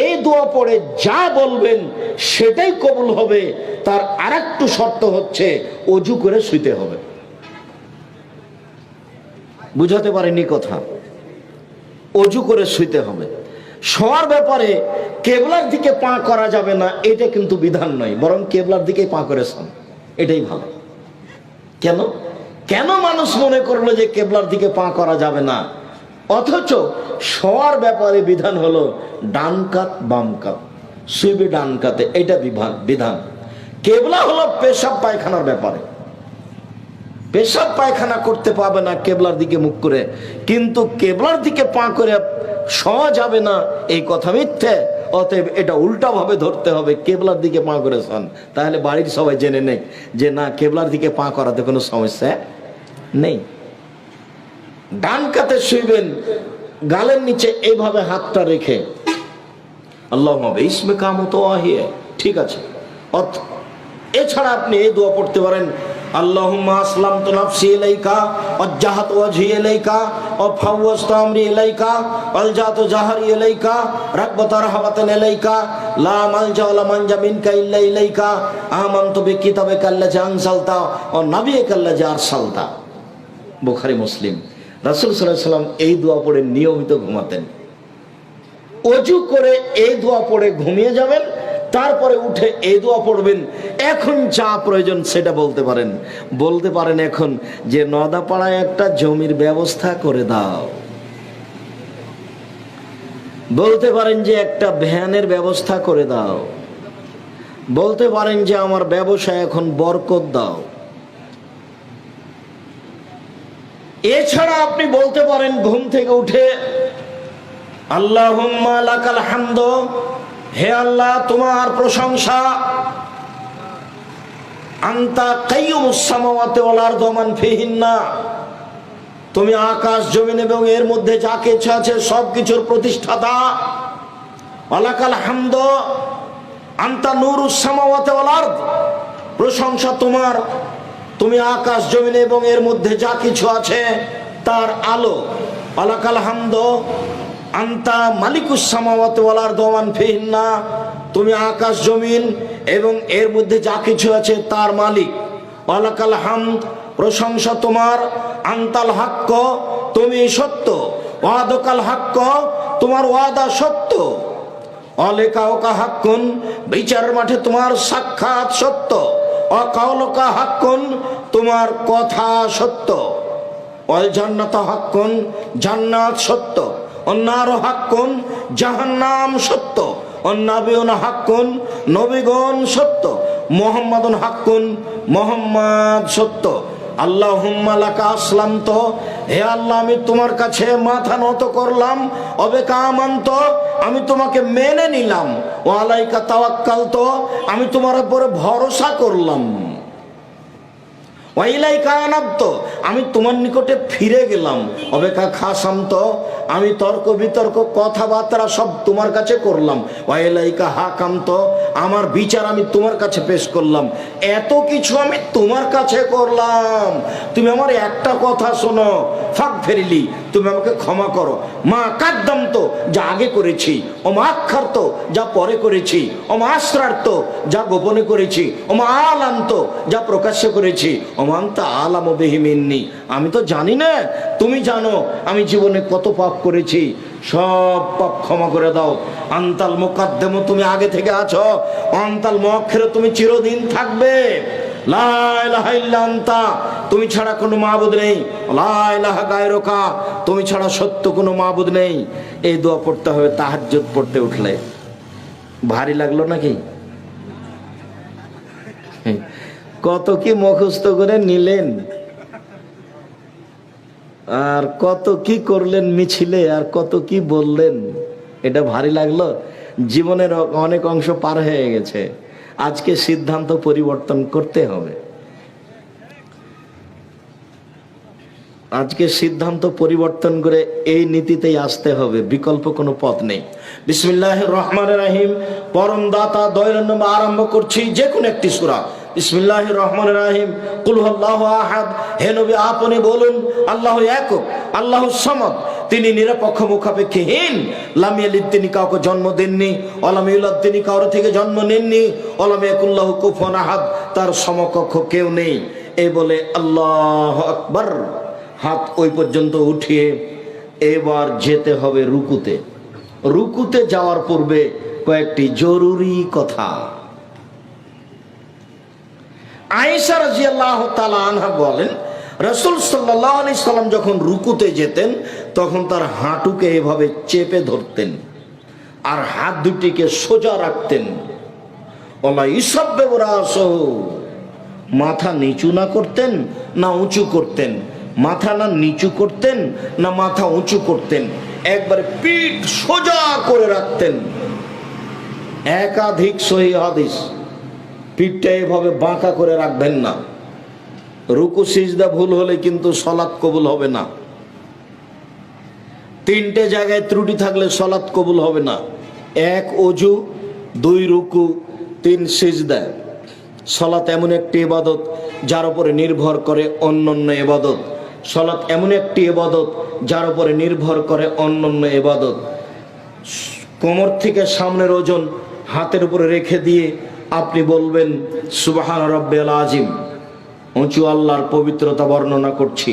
এই দোয়া পড়ে যা বলবেন সেটাই কবুল হবে। তার আরেকটু শর্ত হচ্ছে ওযু করে শুইতে হবে। বুঝাতে পারিনি কথা? ওযু করে শুইতে হবে। শোয়ার ব্যাপারে কেবলার দিকে পা করা যাবে না, এটা কিন্তু বিধান নয়, বরং কেবলার দিকে পা করেছেন, এটাই ভালো। কেন কেন মানুষ মনে করলো যে কেবলার দিকে পা করা যাবে না, অথচ শোয়ার ব্যাপারে বিধান হলো ডান কাত বাম কাত, শুইবে ডান কাতে, এটা বিধান। কেবলা হলো পেশাব পায়খানার ব্যাপারে, পেশাব পায়খানা করতে পাবে না কেবলার দিকে মুখ করে, কিন্তু কেবলার দিকে পা করে শোয়া যাবে না এই কথা মিথ্যে। অতএব এটা উল্টা ভাবে ধরতে হবে, কেবলার দিকে পা করেছেন। তাহলে বাড়ির সবাই জেনে নেক যে না, কেবলার দিকে পা করাতে কোনো সমস্যা নেই। ডান কাতে শুইবেন, গালের নিচে এইভাবে হাতটা রেখে আল্লাহুম্মা বিসমি কামতু আহিয়া, ঠিক আছে। এছাড়া আপনি এই দোয়া পড়তে পারেন, আল্লাহুম্মা আসলামতু নাফসি ইলাইকা ওয়াজ্জাহাতু ওয়াজহি ইলাইকা ওয়া ফাওয়াজতু আমরি ইলাইকা ওয়ালজাতু জাহরি ইলাইকা রাগবাতার রাহবাতান ইলাইকা লা মালজা ওয়া লা মানজা মিনকা ইল্লা ইলাইকা আমানতু বিকিতাবিকা আল্লাযী আনসালতা ওয়া নাবিয়্যিকা আল্লাযী আরসালতা। বুখারী মুসলিম। রাসূল সাল্লাল্লাহু আলাইহি ওয়াসাল্লাম এই দোয়া পড়ে নিয়মিত ঘুমাতেন। ওযু করে এই দোয়া পড়ে ঘুমিয়ে যাবেন, তারপরে উঠে এই দোয়া পড়বেন। এখন যা প্রয়োজন সেটা বলতে পারেন। বলতে পারেন এখন যে নদাপাড়ায় একটা জমির ব্যবস্থা করে দাও, বলতে পারেন যে একটা ভ্যানের ব্যবস্থা করে দাও, বলতে পারেন যে আমার ব্যবসায় এখন বরকত দাও। এছাড়া আপনি বলতে পারেন ঘুম থেকে উঠে আল্লাহুম্মা লাকাল হামদ, হে আল্লাহ তোমার প্রশংসা, আনতা কাইয়ুমুস সামাওয়াতি ওয়াল আরদি ওয়া মান ফিহিন্না, তুমি আকাশ জমিন এবং এর মধ্যে যা কিছু আছে সবকিছুর প্রতিষ্ঠাতা। ওয়ালাকাল হামদ, আনতা নূরুস সামাওয়াতি ওয়াল আরদি, প্রশংসা তোমার, তুমি আকাশ জমিন এবং এর মধ্যে যা কিছু আছে তার আলো। ওয়ালাকাল হামদ, আনতা মালিকুস সামাওয়াতি ওয়াল আরদি ওয়া মান ফিহিন্না, তুমি আকাশ জমিন এবং এর মধ্যে যা কিছু আছে তার মালিক। ওয়ালাকাল হামদ, প্রশংসা তোমার, আনতাল হাক্ক, তুমি সত্য, ওয়াদাকাল হাক্ক, তোমার ওয়াদা সত্য, অলেকাওকা হাক্কুন, বিচারের মাঠে তোমার সাক্ষাৎ সত্য, অকাওলকা হাক্কুন, তোমার কথা সত্য, ওয়াল জান্নাতু হাক্কুন, জান্নাত সত্য, অন্নার হাক্কুন, জাহান্নাম সত্য, অন্নাবিউন হাক্কুন, নবীগণ সত্য, মুহাম্মাদুন হাক্কুন, মুহাম্মদ সত্য। আল্লাহুম্মা লাকা আসলামতু, হে আল্লাহ আমি তোমার কাছে মাথা নত করলাম, অবিকা আমানতু, আমি তোমাকে মেনে নিলাম, ওয়া আলাইকা তাওয়াক্কালতু, আমি তোমার উপরে ভরসা করলাম, ওয়া ইলাইকা আনাবতু, আমি তোমার নিকটে ফিরে গেলাম, অবিকা খাসামতু, আমি তর্ক বিতর্ক কথাবার্তা সব তোমার কাছে করলাম, ওয়া ইলাইকা হাকামতু, আমার বিচার আমি তোমার কাছে পেশ করলাম। এত কিছু আমি তোমার কাছে করলাম, তুমি আমার একটা কথা শোনো, ফাগফিরলি, তুমি আমাকে ক্ষমা করো, মা কাদ্দামতু, যা আগে করেছি, ও মা আখারতু, যা পরে করেছি, ও মা আসরারতু, যা গোপনে করেছি, ও মা আলানতু, যা প্রকাশ্যে করেছি, ও মা আনতা আলামু বিহি মিন্নি, আমি তো জানি না, তুমি জানো আমি জীবনে কত পাপ করেছি, সব পাপ ক্ষমা করে দাও। আনতাল মুকাদ্দাম, তুমি আগে থেকে আছো, আনতাল মুআখির, তুমি চিরদিন থাকবে, লা ইলাহা ইল্লা আনতা, তুমি ছাড়া কোনো মাবুদ নেই, লা ইলাহা গায়রুকা, তুমি ছাড়া সত্য কোনো মাবুদ নেই। এই দোয়া পড়তে হবে তাহাজ্জুদ পড়তে উঠলে। ভারী লাগলো নাকি? কত কি মুখস্থ করে নিলেন, আর কত কি করলেন মিছিলে, আর কত কি বললেন, এটা ভারী লাগলো? জীবনের অনেক অংশ পার হয়ে গেছে, আজকে সিদ্ধান্ত পরিবর্তন করতে হবে। আজকে সিদ্ধান্ত পরিবর্তন করে এই নীতিতেই আসতে হবে, বিকল্প কোনো পথ নেই। বিসমিল্লাহির রহমানির রহিম, পরম দাতা দয়ালু নামে আরম্ভ করছি যে কোনো একটি সূরা। বিসমিল্লাহির রহমানির রহিম, কুল হুয়াল্লাহু আহাদ, হে নবী আপনি বলুন আল্লাহু একক, আল্লাহু সামাদ, তিনি নিরপেক্ষ মুখাপেক্ষীহীন, লাম ইয়ালিদ, তিনি কাউকে জন্ম দেননি, ওয়া লাম ইউলাদ, তিনি কারো থেকে জন্ম নেননি, ওয়া লাম ইয়াকুল লাহু কুফুয়ান আহাদ, তার সমকক্ষ কেউ নেই। এই বলে আল্লাহু আকবার, হাত ওই পর্যন্ত উঠিয়ে এবার যেতে হবে রুকুতে। রুকুতে যাওয়ার পূর্বে কয়েকটি জরুরি কথা। আয়েশা রাদিয়াল্লাহু তাআলা আনহা বলেন, রাসূল সাল্লাল্লাহু আলাইহি সাল্লাম যখন রুকুতে যেতেন তখন তার হাঁটুকে এভাবে চেপে ধরতেন আর হাত দুটিকে সোজা রাখতেন। ওলা ইসাব্বিহু রাসাহু, মাথা নিচু না করতেন না উঁচু করতেন, মাথা না নিচু করতেন না মাথা উঁচু করতেন, একবারে পিঠ সোজা করে রাখতেন। একাধিক সহিহ হাদিস। পিঠটা এভাবে বাঁকা করে রাখবেন না। রুকু সিজদা ভুল হলে কিন্তু সলাৎ কবুল হবে না। তিনটে জায়গায় ত্রুটি থাকলে সলাৎ কবুল হবে না। এক অজু, দুই রুকু, তিন সিজদা। সলাৎ এমন একটি ইবাদত যার উপরে নির্ভর করে অন্যান্য ইবাদত। সলাৎ এমন একটি ইবাদত যার উপরে নির্ভর করে অন্যান্য ইবাদত। কোমর থেকে সামনের ওজন হাতের উপরে রেখে দিয়ে আপনি বলবেন সুবহান রাব্বিয়াল আযীম, উঁচু আল্লাহর পবিত্রতা বর্ণনা করছি।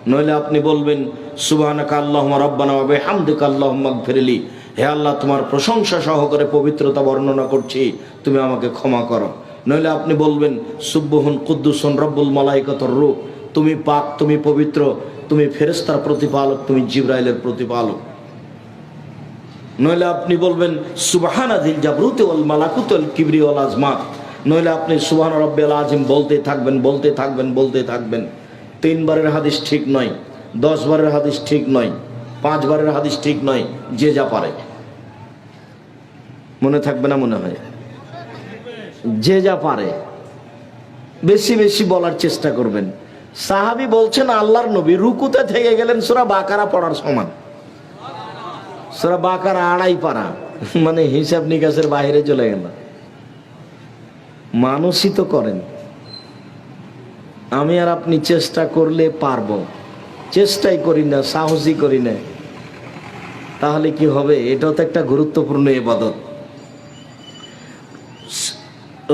নইলে আপনি বলবেন সুবহানাকা আল্লাহুম্মা রাব্বানা ওয়া বিহামদিকা আল্লাহুম্মা ইগফিরলি, হে আল্লাহ তোমার প্রশংসা সহকারে পবিত্রতা বর্ণনা করছি, তুমি আমাকে ক্ষমা করো। নইলে আপনি বলবেন সুবহুন কুদ্দুসুন রব্বুল মালাইকাতুর রূহ, তুমি পাক, তুমি পবিত্র, তুমি ফেরেশতার প্রতিপালক, তুমি জিবরাইলের প্রতিপালক। নইলে আপনি বলবেন সুবহানা যিল জাবরুতি ওয়াল মালাকুতি ওয়াল কিবরি ওয়াল আজমাত। নইলে আপনি সুবহান রাব্বিয়াল আযীম বলতে থাকবেন, বলতে থাকবেন, বলতে থাকবেন। 3 বারের হাদিস ঠিক নয়, 10 বারের হাদিস ঠিক নয়, 5 বারের হাদিস ঠিক নয়, যে যা পারে। মনে থাকবে না মনে হয়? যে যা পারে বেশি বেশি বলার চেষ্টা করবেন। সাহাবী বলছেন আল্লাহর নবী রুকুতে থেকে গেলেন সূরা বাকারা পড়ার সমান। সূরা বাকারা 2.5 পারা, মানে হিসাব নিকাশের বাইরে চলে গেল। মানুষই তো করেন। আমি আর আপনি চেষ্টা করলে পারবো, চেষ্টাই করি না, সাহসই করি না, তাহলে কি হবে? এটাও তো একটা গুরুত্বপূর্ণ ইবাদত।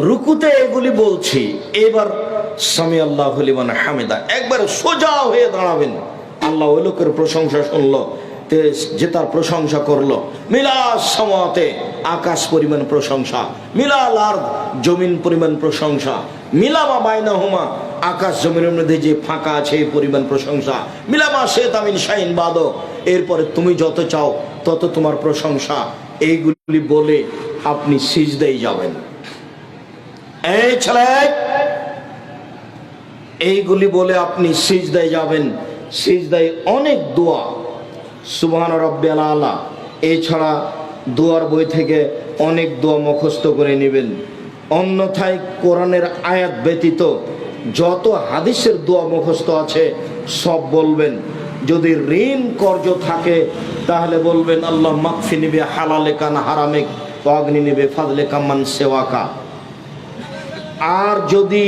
রুকুতে এগুলি বলছি। এবার সামি আল্লাহু লিমান হামিদা, একবার সোজা হয়ে দাঁড়াবেন। আল্লাহ ওই লোকের প্রশংসা শুনলো যে তার প্রশংসা করলো। মিলাস সামাতে, আকাশ পরিমাণ প্রশংসা, মিলাল আরদ, জমিন পরিমাণ প্রশংসা, মিলামা বাইনাহুমা, আকাশ জমিনের মধ্যে যে ফাঁকা আছে এই পরিমাণ প্রশংসা, মিলামা শেতা মিন শাইন বাদ, এরপরে তুমি যত চাও তত তোমার প্রশংসা। এইগুলি বলে আপনি সিজদায় যাবেন। এই ছেলে, এইগুলি বলে আপনি সিজদায় যাবেন। সিজদায় অনেক দোয়া, সুবহান রাব্বিয়াল আলা, এছাড়া দোয়ার বই থেকে অনেক দোয়া মুখস্থ করে নেবেন। অন্যথায় কোরআনের আয়াত ব্যতীত যত হাদিসের দোয়া মুখস্থ আছে সব বলবেন। যদি ঋণ কর্জ থাকে তাহলে বলবেন আল্লাহ মাগফিনি বি হালালিকা না হারামিক ওয়াগনিনি বি ফাদলিকা মান সিওয়াকা। আর যদি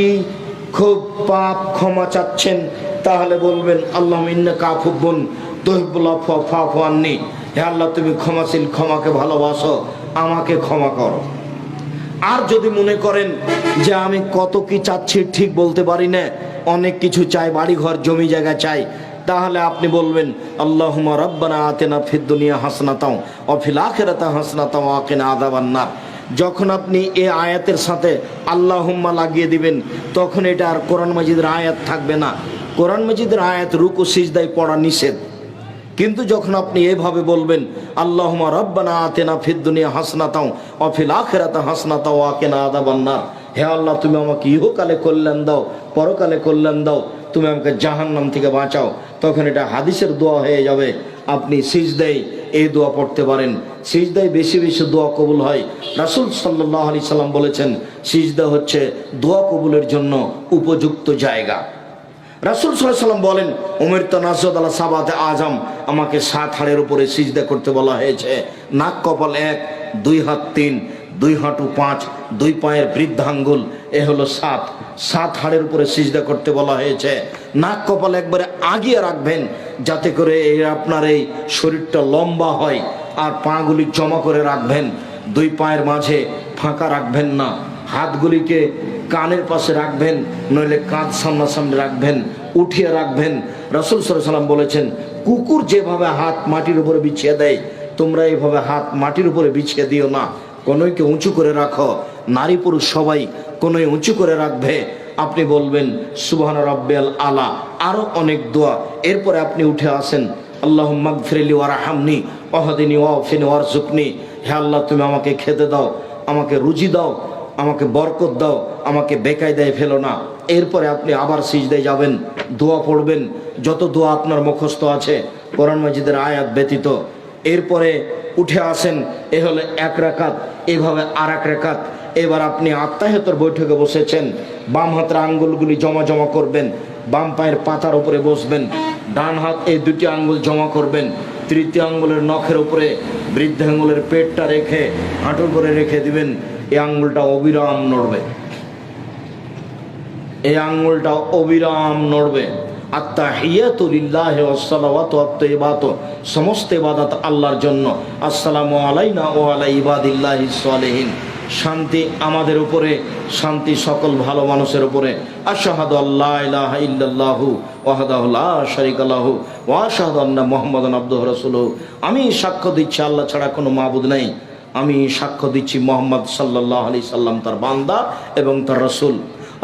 খুব পাপ ক্ষমা চাচ্ছেন তাহলে বলবেন আল্লাহ ইন্নাকা আফুবুন তুহিব্বুল আফওয়া ফাফু আন্নি, হে আল্লাহ তুমি ক্ষমাশীল, ক্ষমাকে ভালোবাসো, আমাকে ক্ষমা করো। আর যদি মনে করেন যে আমি কত কি চাচ্ছি ঠিক বলতে পারি না, অনেক কিছু চাই, বাড়ি ঘর জমি জায়গা চাই, তাহলে আপনি বলবেন আল্লাহুম্মা রাব্বানা আতিনা ফিদ দুনিয়া হাসানাতাও ওয়া ফিল আখিরাতি হাসানাতাও ওয়া কিনা আযাবান নার। যখন আপনি এই আয়াতের সাথে আল্লাহুম্মা লাগিয়ে দিবেন তখন এটা আর কোরআন মাজিদের আয়াত থাকবে না। কোরআন মাজিদের আয়াত রুকু সিজদায় পড়া নিষেধ। কিন্তু যখন আপনি এভাবে বলবেন আল্লাহুম্মা রাব্বানা আতিনা ফিদ দুনিয়া হাসানাতাও ওয়া ফিল আখিরাতি হাসানাতাও ওয়া কিনা আযাবান নার, হে আল্লাহ তুমি আমাকে ইহকালে কল্যাণ দাও, পরকালে কল্যাণ দাও, তুমি আমাকে জাহান্নাম থেকে বাঁচাও, তখন এটা হাদিসের দোয়া হয়ে যাবে। আপনি সিজদায় এই দোয়া পড়তে পারেন। সিজদায় বেশি বেশি দোয়া কবুল হয়। রাসূল সাল্লাল্লাহু আলাইহি সাল্লাম বলেছেন সিজদা হচ্ছে দোয়া কবুলের জন্য উপযুক্ত জায়গা। রাসূল সাল্লাল্লাহু আলাইহি সাল্লাম বলেন উমিরতু নাসজুদ আলা সাবাতে আযম, আমাকে 7 হাড়ের উপরে সিজদা করতে বলা হয়েছে। নাক কপাল 1, 2 হাত 3, 2 হাঁটু 5, 2 পায়ের বৃদ্ধাঙ্গুল, এ হলো 7 হাড়ের উপরে সিজদা করতে বলা হয়েছে। নাক কপাল একবারে আগিয়ে রাখবেন যাতে করে আপনার এই শরীরটা লম্বা হয়। আর পাগুলি জমা করে রাখবেন, 2 পায়ের মাঝে ফাঁকা রাখবেন না। হাতগুলিকে কানের পাশে রাখবেন, নইলে কাঁধ সামনাসামনি রাখবেন, উঠিয়ে রাখবেন। রাসূল সাল্লাল্লাহু আলাইহি সাল্লাম বলেছেন কুকুর যেভাবে হাত মাটির উপরে বিছিয়ে দেয় তোমরা এইভাবে হাত মাটির উপরে বিছিয়ে দিও না। কোনোইকে উঁচু করে রাখো, নারী পুরুষ সবাই কোনোই উঁচু করে রাখবে। আপনি বলবেন সুবহান রাব্বিয়াল আলা, আরো অনেক দোয়া। এরপরে আপনি উঠে আসেন আল্লাহুম্মা গফিরলি ওয়ারহামনি ওয়াহদিনি ওয়াফিনি ওয়ারযুকনি, হে আল্লাহ তুমি আমাকে খেতে দাও, আমাকে রুজি দাও, আমাকে বরকত দাও, আমাকে বেকায়দায় ফেলো না। এরপরে আপনি আবার সিজদায় যাবেন, দোয়া পড়বেন যত দোয়া আপনার মুখস্থ আছে কোরআন মাজিদের আয়াত ব্যতীত। এরপরে উঠে আসেন, এ হলো 1 রাকাত। এভাবে আর এক রেখাত। এবার আপনি আত্মাহিয়াতের বৈঠকে বসেছেন, বাম হাতের আঙ্গুলগুলি জমা জমা করবেন, বাম পায়ের পাতার উপরে বসবেন, ডান হাত এই দুটি আঙ্গুল জমা করবেন, তৃতীয় আঙ্গুলের নখের উপরে বৃদ্ধ আঙ্গুলের পেটটা রেখে হাঁটুর করে রেখে দিবেন। এই আঙ্গুলটা অবিরাম নড়বে, এই আঙ্গুলটা অবিরাম নড়বে। আত্তাহিয়াতু লিল্লাহি ওয়াস সালাওয়াতু আত-তাইয়্যিবাতু, সমস্ত ইবাদত আল্লাহর জন্য। আসসালামু আলাইনা ওয়া আলা ইবাদিল্লাহিস সালিহিন, শান্তি আমাদের উপরে, শান্তি সকল ভালো মানুষের উপরে। আশহাদু আল্লা ইলাহা ইল্লাল্লাহু ওয়াহদাহু লা শারীকা লাহু ওয়া আশহাদু আন্না মুহাম্মাদান আবদুহু ওয়া রাসূলুহু, আমি সাক্ষ্য দিচ্ছি আল্লাহ ছাড়া কোনো মাবুদ নেই, আমি সাক্ষ্য দিচ্ছি মুহাম্মদ সাল্লাল্লাহু আলাইহি সাল্লাম তার বান্দা এবং তার রাসূল।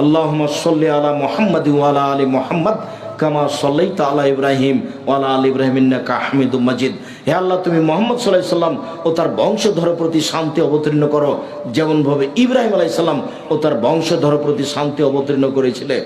আল্লাহুম্মা সাল্লি আলা মুহাম্মাদি ওয়া আলা আলি মুহাম্মাদ কামা সাল্লাইতা আলা ইব্রাহিম ওয়া আলা আলি ইব্রাহিম ইন্নাকা হামিদুম মাজিদ। হে আল্লাহ, তুমি মুহাম্মদ সাল্লাল্লাহু আলাইহি সাল্লাম ও তার বংশধরের প্রতি শান্তি অবতীর্ণ করো, যেমনভাবে ইব্রাহিম আলাইহিস সালাম ও তার বংশধরের প্রতি শান্তি অবতীর্ণ করেছিলে।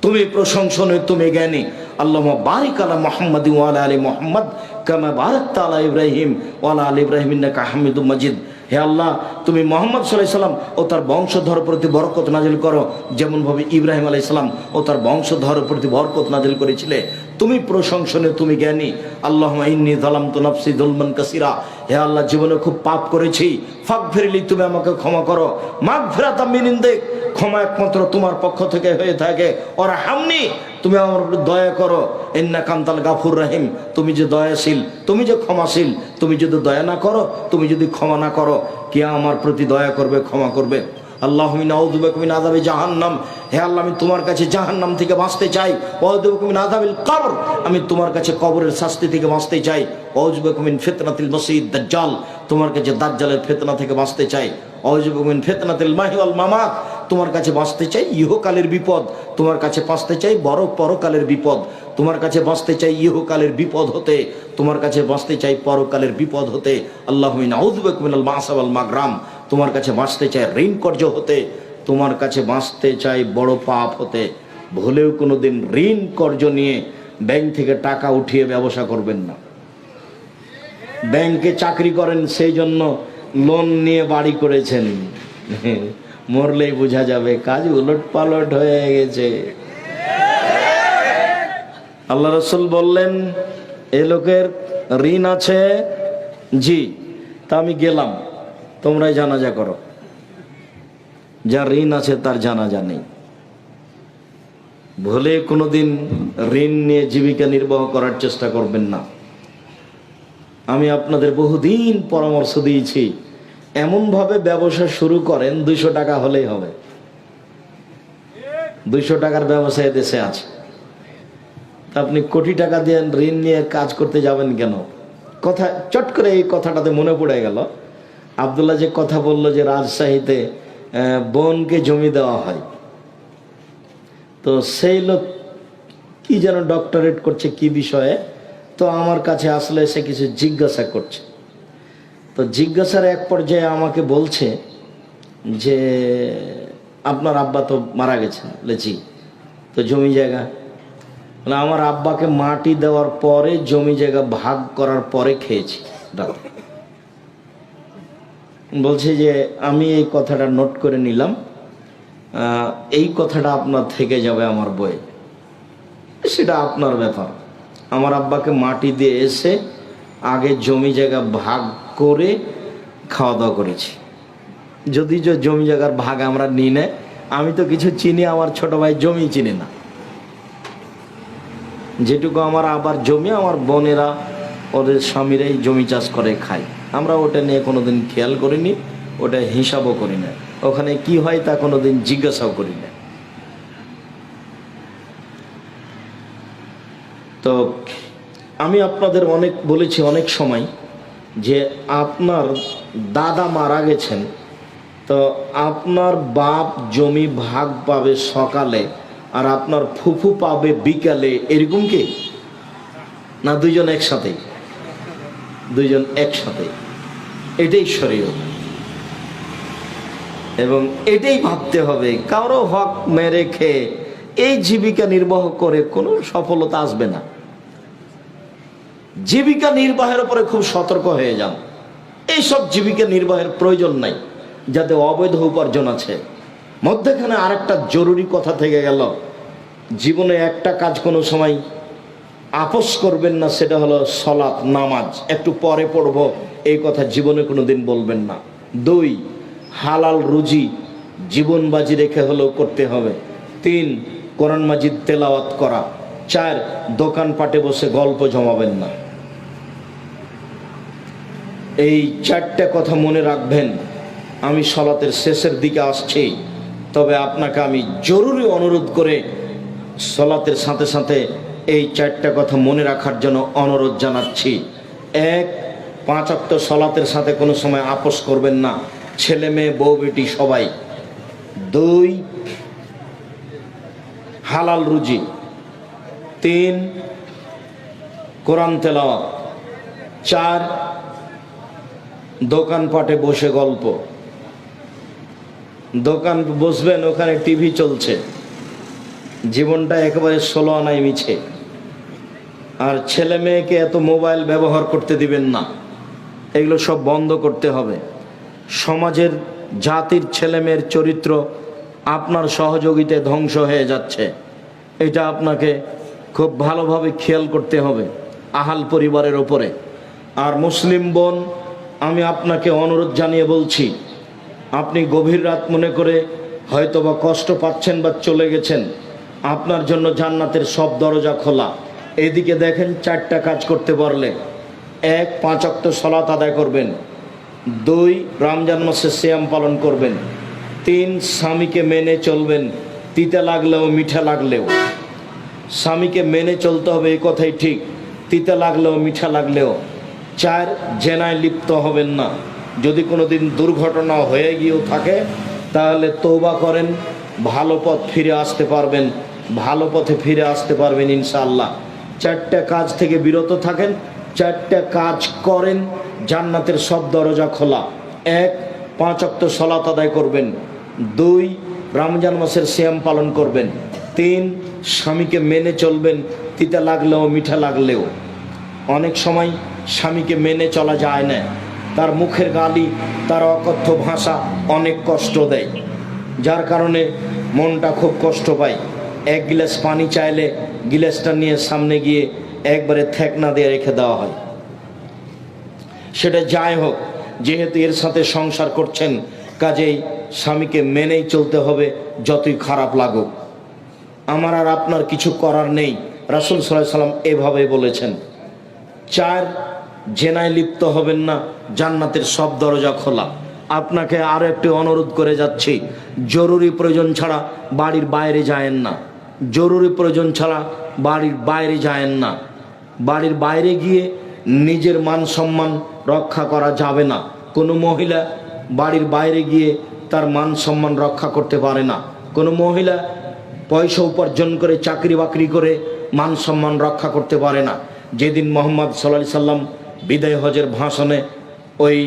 তুমি প্রশংসনীয়, তুমি জ্ঞানী। আল্লাহুম্মা বারিক আলা মুহাম্মাদি ওয়া আলা আলি মুহাম্মাদ কামা বারাকতা আলা ইব্রাহিম ওয়া আলা আলি ইব্রাহিম ইন্নাকা হামিদুম মাজিদ। হে আল্লাহ, তুমি মুহাম্মদ সাল্লাল্লাহু আলাইহি সাল্লাম ও তার বংশধর প্রতি বরকত নাজিল করো, যেমনভাবে ইব্রাহিম আলাইহিস সালাম ও তার বংশধর প্রতি বরকত নাজিল করেছিলে। তুমি প্রশংসনীয়, তুমি জ্ঞানী। আল্লাহুম্মা ইন্নী যালামতু নাফসি যুলমান কাসীরা, হে আল্লাহ, জীবনে খুব পাপ করেছি, ফাগফিরলি, তুমি আমাকে ক্ষমা করো। মাগফিরাতাম মিন ইনদিক, ক্ষমা একমাত্র তোমার পক্ষ থেকে হয়ে থাকে। ওয়ারহামনি, তুমি আমার উপর দয়া করো। ইন্নাকা আনতাল গাফুর রহিম, তুমি যে দয়াশীল, তুমি যে ক্ষমাশীল, তুমি যদি দয়া না করো, তুমি যদি ক্ষমা না করো, কে আমার প্রতি দয়া করবে, ক্ষমা করবে? আল্লাহুম্মা নাউযু বিকা মিন আযাবি জাহান্নাম, হে আল্লাহ, আমি তোমার কাছে জাহান্নাম থেকে বাঁচতে চাই। ওয়াউযু বিকা মিন আযাবিল কবর, আমি তোমার কাছে কবরের শাস্তি থেকে বাঁচতে চাই। ওয়াউযু বিকা মিন ফিতনাতিল মাসীহিদ দাজ্জাল, তোমার কাছে দাজ্জালের ফিতনা থেকে বাঁচতে চাই। ওয়াউযু বিকা মিন ফিতনাতিল মাহি ওয়াল মামাত, তোমার কাছে বাঁচতে চাই ইহকালের বিপদ, তোমার কাছে বাঁচতে চাই বড় পরকালের বিপদ, তোমার কাছে বাঁচতে চাই ইহকালের বিপদ হতে, তোমার কাছে বাঁচতে চাই পরকালের বিপদ হতে। আল্লাহুম্মা নাউযু বিকা মিনাল মা'সা ওয়াল মাগরাম, তোমার কাছে বাঁচতে চাই ঋণ কর্য হতে, তোমার কাছে বাঁচতে চাই বড় পাপ হতে। ভুলেও কোনোদিন ঋণ কর্য নিয়ে ব্যাংক থেকে টাকা উঠিয়ে ব্যবসা করবেন না। ব্যাংকে চাকরি করেন, সেই জন্য লোন নিয়ে বাড়ি করেছেন, মরলেই বোঝা যাবে কাজ উলট পালট হয়ে গেছে। আল্লাহ রাসূল বললেন, এ লোকের ঋণ আছে। জি, তা আমি গেলাম, তোমরাই জানাজা করো। যার ঋণ আছে তার জানাজা নেই। ভুলে কোনোদিন ঋণ নিয়ে জীবিকা নির্বাহ করার চেষ্টা করবেন না। আমি আপনাদের বহুদিন পরামর্শ দিয়েছি, এমনভাবে ব্যবসা শুরু করেন 200 টাকা হলেই হবে। 200 টাকার ব্যবসা দেশে আছে, আপনি কোটি টাকা দিয়ে ঋণ নিয়ে কাজ করতে যাবেন কেন? কথা চট করে এই কথাটাতে মনে পড়ে গেল। আব্দুল্লাহ যে কথা বললো যে রাজশাহীতে বোনকে জমি দেওয়া হয়, তো সেই লোক কি যেন ডক্টরেট করছে কি বিষয়ে, তো আমার কাছে আসলে সে কিছু জিজ্ঞাসা করছে। তো জিজ্ঞাসার এক পর্যায়ে আমাকে বলছে যে আপনার আব্বা তো মারা গেছেন। জি, তো জমি জায়গা, মানে আমার আব্বাকে মাটি দেওয়ার পরে জমি জায়গা ভাগ করার পরে খেয়েছি। বলছে যে আমি এই কথাটা নোট করে নিলাম, এই কথাটা আপনার থেকে যাবে আমার বইয়ে, সেটা আপনার ব্যাপার। আমার আব্বাকে মাটি দিয়ে এসে আগে জমি জায়গা ভাগ করে খাওয়া দাওয়া করেছি। যদি যে জমি জায়গার ভাগ আমরা নিই না, আমি তো কিছু চিনি, আমার ছোট ভাই জমি চিনি না। যেটুকু আমার আবার জমি, আমার বোনেরা ওদের স্বামীরাই জমি চাষ করে খায়, আমরা ওটা নিয়ে কোনোদিন খেয়াল করিনি, ওটা হিসাবও করি না, ওখানে কি হয় তা কোনোদিন জিজ্ঞাসাও করি না। তো আমি আপনাদের অনেক বলেছি অনেক সময় যে আপনার দাদা মারা গেছেন, তো আপনার বাপ জমি ভাগ পাবে সকালে আর আপনার ফুফু পাবে বিকালে, এরকম কি না? দুইজন একসাথে, দুইজন একসাথে, এটাই শরীয়ত। এবং এটাই ভাবতে হবে, কারো হক মেরে খেয়ে এই জীবিকা নির্বাহ করে কোনো সফলতা আসবে না। জীবিকা নির্বাহের উপরে খুব সতর্ক হয়ে যান, এইসব জীবিকা নির্বাহের প্রয়োজন নাই। যাতে অবৈধ উপার্জন আছে। মধ্যখানে আরেকটা জরুরি কথা থেকে গেল, জীবনে একটা কাজ কোনো সময় আপোষ করবেন না, সেটা হলো সলাৎ, নামাজ। একটু পরে পড়ব, এই কথা জীবনে কোনো দিন বলবেন না। 2, হালাল রুজি জীবন বাজি রেখে হলেও করতে হবে। 3, কোরআন মাজিদ তেলাওয়াত করা। 4, দোকানপাটে বসে গল্প জমাবেন না। এই 4টা কথা মনে রাখবেন। আমি সলাতের শেষের দিকে আসছি, তবে আপনাকে আমি জরুরি অনুরোধ করে সলাতের সাথে সাথে এই 4টা কথা মনে রাখার জন্য অনুরোধ জানাচ্ছি। 1, 5 ওয়াক্ত সলাতের সাথে কোনো সময় আপোষ করবেন না, ছেলে মেয়ে বউ বেটি সবাই। 2, হালাল রুজি। 3, কোরআন তেলাওয়াত। 4, দোকানপাটে বসে গল্প। দোকান বসবেন, ওখানে টিভি চলছে, জীবনটা একেবারে 16 আনায় মিছে। আর ছেলে মেয়েকে এত মোবাইল ব্যবহার করতে দিবেন না, এগুলো সব বন্ধ করতে হবে। সমাজের জাতির ছেলে মেয়ের চরিত্র আপনার সহযোগিতায় ধ্বংস হয়ে যাচ্ছে, এটা আপনাকে খুব ভালোভাবে খেয়াল করতে হবে আহাল পরিবারের ওপরে। আর মুসলিম বোন, আমি আপনাকে অনুরোধ জানিয়ে বলছি, আপনি গভীর রাত মনে করে হয়তো বা কষ্ট পাচ্ছেন বা চলে গেছেন, আপনার জন্য জান্নাতের সব দরজা খোলা। এদিকে দেখেন 4টা কাজ করতে পারলে। 1, 5 ওয়াক্ত সালাত আদায় করবেন। 2, রমজান মাসে সিয়াম পালন করবেন। 3, স্বামীকে মেনে চলবেন, তিতা লাগলেও মিঠা লাগলেও। স্বামীকে মেনে চলতে হবে, এই কথাই ঠিক, তিতা লাগলেও মিঠা লাগলেও। 4, জেনায় লিপ্ত হবেন না। যদি কোনো দিন দুর্ঘটনা হয়ে গিয়েও থাকে তাহলে তওবা করেন, ভালো পথ ফিরে আসতে পারবেন, ভালো পথে ফিরে আসতে পারবেন ইনশাআল্লাহ। 4টা কাজ থেকে বিরত থাকেন, 4টা কাজ করেন, জান্নাতের সব দরজা খোলা। 1, 5 ওয়াক্ত সালাত আদায় করবেন। 2, রমজান মাসের সিয়াম পালন করবেন। 3, স্বামীকে মেনে চলবেন, তিতা লাগলেও মিঠা লাগলেও। অনেক সময় স্বামীকে মেনে চলা যায় না, তার মুখের গালি, তার অকথ্য ভাষা অনেক কষ্ট দেয়, যার কারণে মনটা খুব কষ্ট পায়। 1 গ্লাস পানি চাইলে গ্লাসটা নিয়ে সামনে গিয়ে একবারে থেকনা দিয়ে রেখে দেওয়া হয়। সেটা যাই হোক, যেহেতু এর সাথে সংসার করছেন, কাজেই স্বামীকে মেনেই চলতে হবে, যতই খারাপ লাগুক। আমার আর আপনার কিছু করার নেই, রাসূল সাল্লাল্লাহু আলাইহি ওয়াসাল্লাম এভাবে বলেছেন। 4, জেনায় লিপ্ত হবেন না, জান্নাতের সব দরজা খোলা। আপনাকে আরও একটি অনুরোধ করে যাচ্ছি, জরুরি প্রয়োজন ছাড়া বাড়ির বাইরে যায়েন না। জরুরি প্রয়োজন ছাড়া বাড়ির বাইরে যায়েন না। বাড়ির বাইরে গিয়ে নিজের মান সম্মান রক্ষা করা যাবে না। কোনো মহিলা বাড়ির বাইরে গিয়ে তার মান সম্মান রক্ষা করতে পারে না। কোনো মহিলা পয়সা উপার্জন করে, চাকরি বাকরি করে মান সম্মান রক্ষা করতে পারে না। যেদিন মুহাম্মদ সাল্লাল্লাহু আলাইহি সাল্লাম বিদায় হজের ভাষণে, ওই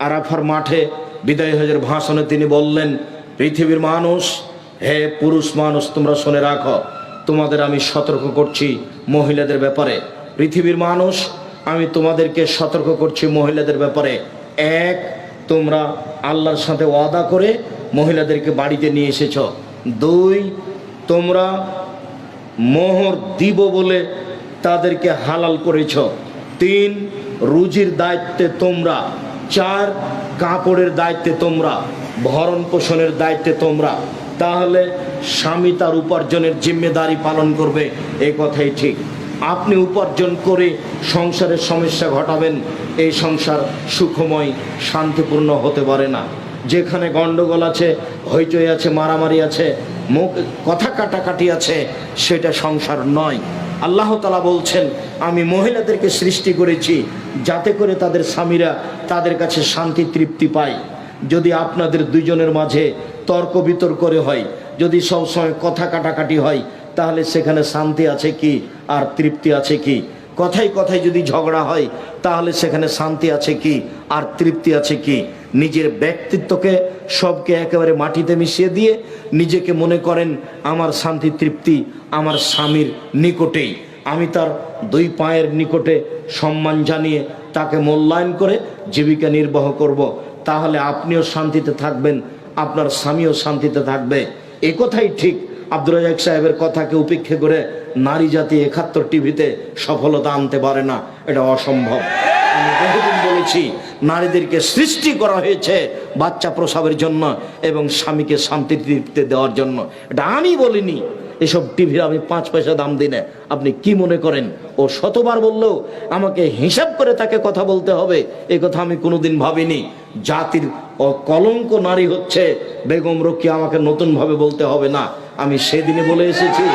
আরাফার মাঠে বিদায় হজের ভাষণে তিনি বললেন, পৃথিবীর মানুষ, হে পুরুষ মানুষ, তোমরা শুনে রাখো, তোমাদের আমি সতর্ক করছি মহিলাদের ব্যাপারে। পৃথিবীর মানুষ, আমি তোমাদেরকে সতর্ক করছি মহিলাদের ব্যাপারে। 1, তোমরা আল্লাহর সাথে ওয়াদা করে মহিলাদেরকে বাড়িতে নিয়ে এসেছ। 2, তোমরা মোহর দিব বলে তাদেরকে হালাল করেছ। 3, রুজির দায়িত্বে তোমরা। 4, কাপড়ের দায়িত্বে তোমরা, ভরণ পোষণের দায়িত্বে তোমরা। তাহলে স্বামী তার উপার্জনের জিম্মেদারি পালন করবে, এই কথাই ঠিক। আপনি উপার্জন করে সংসারের সমস্যা ঘটাবেন, এই সংসার সুখময় শান্তিপূর্ণ হতে পারে না। যেখানে গন্ডগোল আছে, হইচই আছে, মারামারি আছে, মুখ কথা কাটাকাটি আছে, সেটা সংসার নয়। আল্লাহ তাআলা বলছেন, আমি মহিলাদেরকে সৃষ্টি করেছি যাতে করে তাদের স্বামীরা তাদের কাছে শান্তি তৃপ্তি পায়। যদি আপনাদের দুইজনের মাঝে তর্ক বিতর্ক হয়, যদি সবসময় কথা কাটাকাটি হয়, তাহলে সেখানে শান্তি আছে কি আর তৃপ্তি আছে কি? কথায় কথায় যদি ঝগড়া হয়, তাহলে সেখানে শান্তি আছে কি আর তৃপ্তি আছে কি? নিজের ব্যক্তিত্বকে সবকে একেবারে মাটিতে মিশিয়ে দিয়ে নিজেকে মনে করেন আমার শান্তি তৃপ্তি আমার স্বামীর নিকটেই, আমি তার 2 পায়ের নিকটে সম্মান জানিয়ে তাকে মূল্যায়ন করে জীবিকা নির্বাহ করব। তাহলে আপনিও শান্তিতে থাকবেন, আপনার স্বামীও শান্তিতে থাকবে। এ কথাই ঠিক। আব্দুর রাজ্জাক সাহেবের কথাকে উপেক্ষা করে নারী জাতি 71 টিভিতে সফলতা আনতে পারে না, এটা অসম্ভব। আমি বহুদিন বলেছি, নারীদেরকে সৃষ্টি করা হয়েছে বাচ্চা প্রসবের জন্য এবং স্বামীকে শান্তি তৃপ্তি দেওয়ার জন্য। এটা আমি বলিনি, এসব টিভির আমি 5 পয়সা দাম দিই না। আপনি কি মনে করেন ও শতবার বললেও আমাকে হিসাব করে তাকে কথা বলতে হবে, এ কথা আমি কোনোদিন ভাবিনি। জাতির কলঙ্ক নারী হচ্ছে বেগম রোকেয়া, আমাকে নতুন ভাবে বলতে হবে না। আমি সেদিনে বলে এসেছি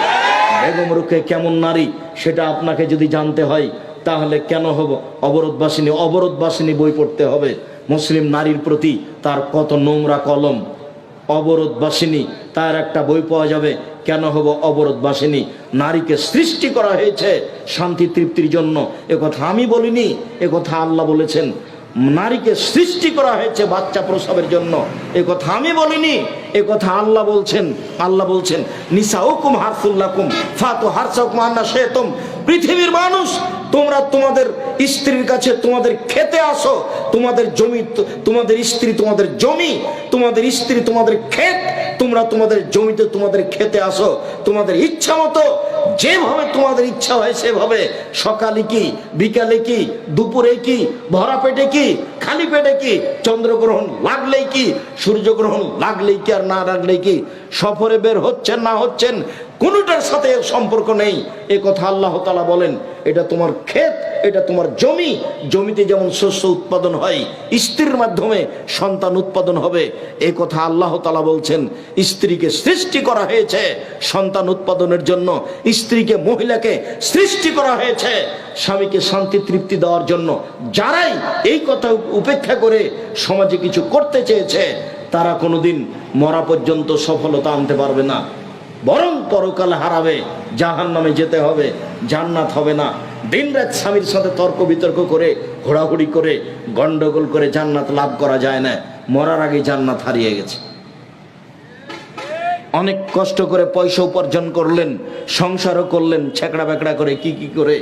বেগম রোকেয়া কেমন নারী সেটা আপনাকে যদি জানতে হয় তাহলে কেন হব অবরোধবাসিনী বই পড়তে হবে। মুসলিম নারীর প্রতি তার কত নোংরা কলম। অবরোধবাসিনী, তার একটা বই পাওয়া যাবে। কেন হব অবরোধবাসিনী? নারীকে সৃষ্টি করা হয়েছে শান্তি তৃপ্তির জন্য, এ কথা আমি বলিনি, এ কথা আল্লাহ বলেছেন। নারীকে সৃষ্টি করা হয়েছে বাচ্চা প্রসবের জন্য, এ কথা আমি বলিনি, এ কথা আল্লাহ বলছেন। আল্লাহ বলছেন নিসাউকুম হারসুল লাকুম ফাতু হারসাকুম আন্না শি'তুম। পৃথিবীর মানুষ, তোমরা তোমাদের স্ত্রীর কাছে তোমাদের খেতে আসো। তোমাদের জমি, তোমাদের স্ত্রী তোমাদের জমি, তোমাদের স্ত্রী তোমাদের ক্ষেত। তোমরা তোমাদের জমিতে তোমাদের খেতে আসো তোমাদের ইচ্ছা মতো, যেভাবে তোমাদের ইচ্ছা হয় সেভাবে। সকালে কি, বিকালে কি, দুপুরে কি, ভরা পেটে কি, খালি পেটে কি, চন্দ্রগ্রহণ লাগলেই কি, সূর্যগ্রহণ লাগলেই কি আর না লাগলেই কি, সফরে বের হচ্ছেন না হচ্ছেন কোনোটার সাথে সম্পর্ক নেই। এ কথা আল্লাহ তাআলা বলেন। এটা তোমার ক্ষেত, এটা তোমার জমি। জমিতে যেমন শস্য উৎপাদন হয়, স্ত্রীর মাধ্যমে সন্তান উৎপাদন হবে, এ কথা আল্লাহ তাআলা বলছেন। স্ত্রীকে সৃষ্টি করা হয়েছে সন্তান উৎপাদনের জন্য, স্ত্রীকে, মহিলাকে সৃষ্টি করা হয়েছে স্বামীকে শান্তি তৃপ্তি দেওয়ার জন্য। যারাই এই কথা উপেক্ষা করে সমাজে কিছু করতে চেয়েছে তারা কোনোদিন মরা পর্যন্ত সফলতা আনতে পারবে না, বরং পরকালে হারাবে, জাহান্নামে যেতে হবে, জান্নাত হবে না। দিনরাত স্বামীর সাথে তর্ক বিতর্ক করে, ঘোরাঘুরি করে, গন্ডগোল করে জান্নাত লাভ করা যায় না। মরার আগে জান্নাত হারিয়ে গেছে। অনেক কষ্ট করে পয়সা উপার্জন করলেন, সংসারও করলেন ছেঁকড়া বেকড়া করে, কি করে,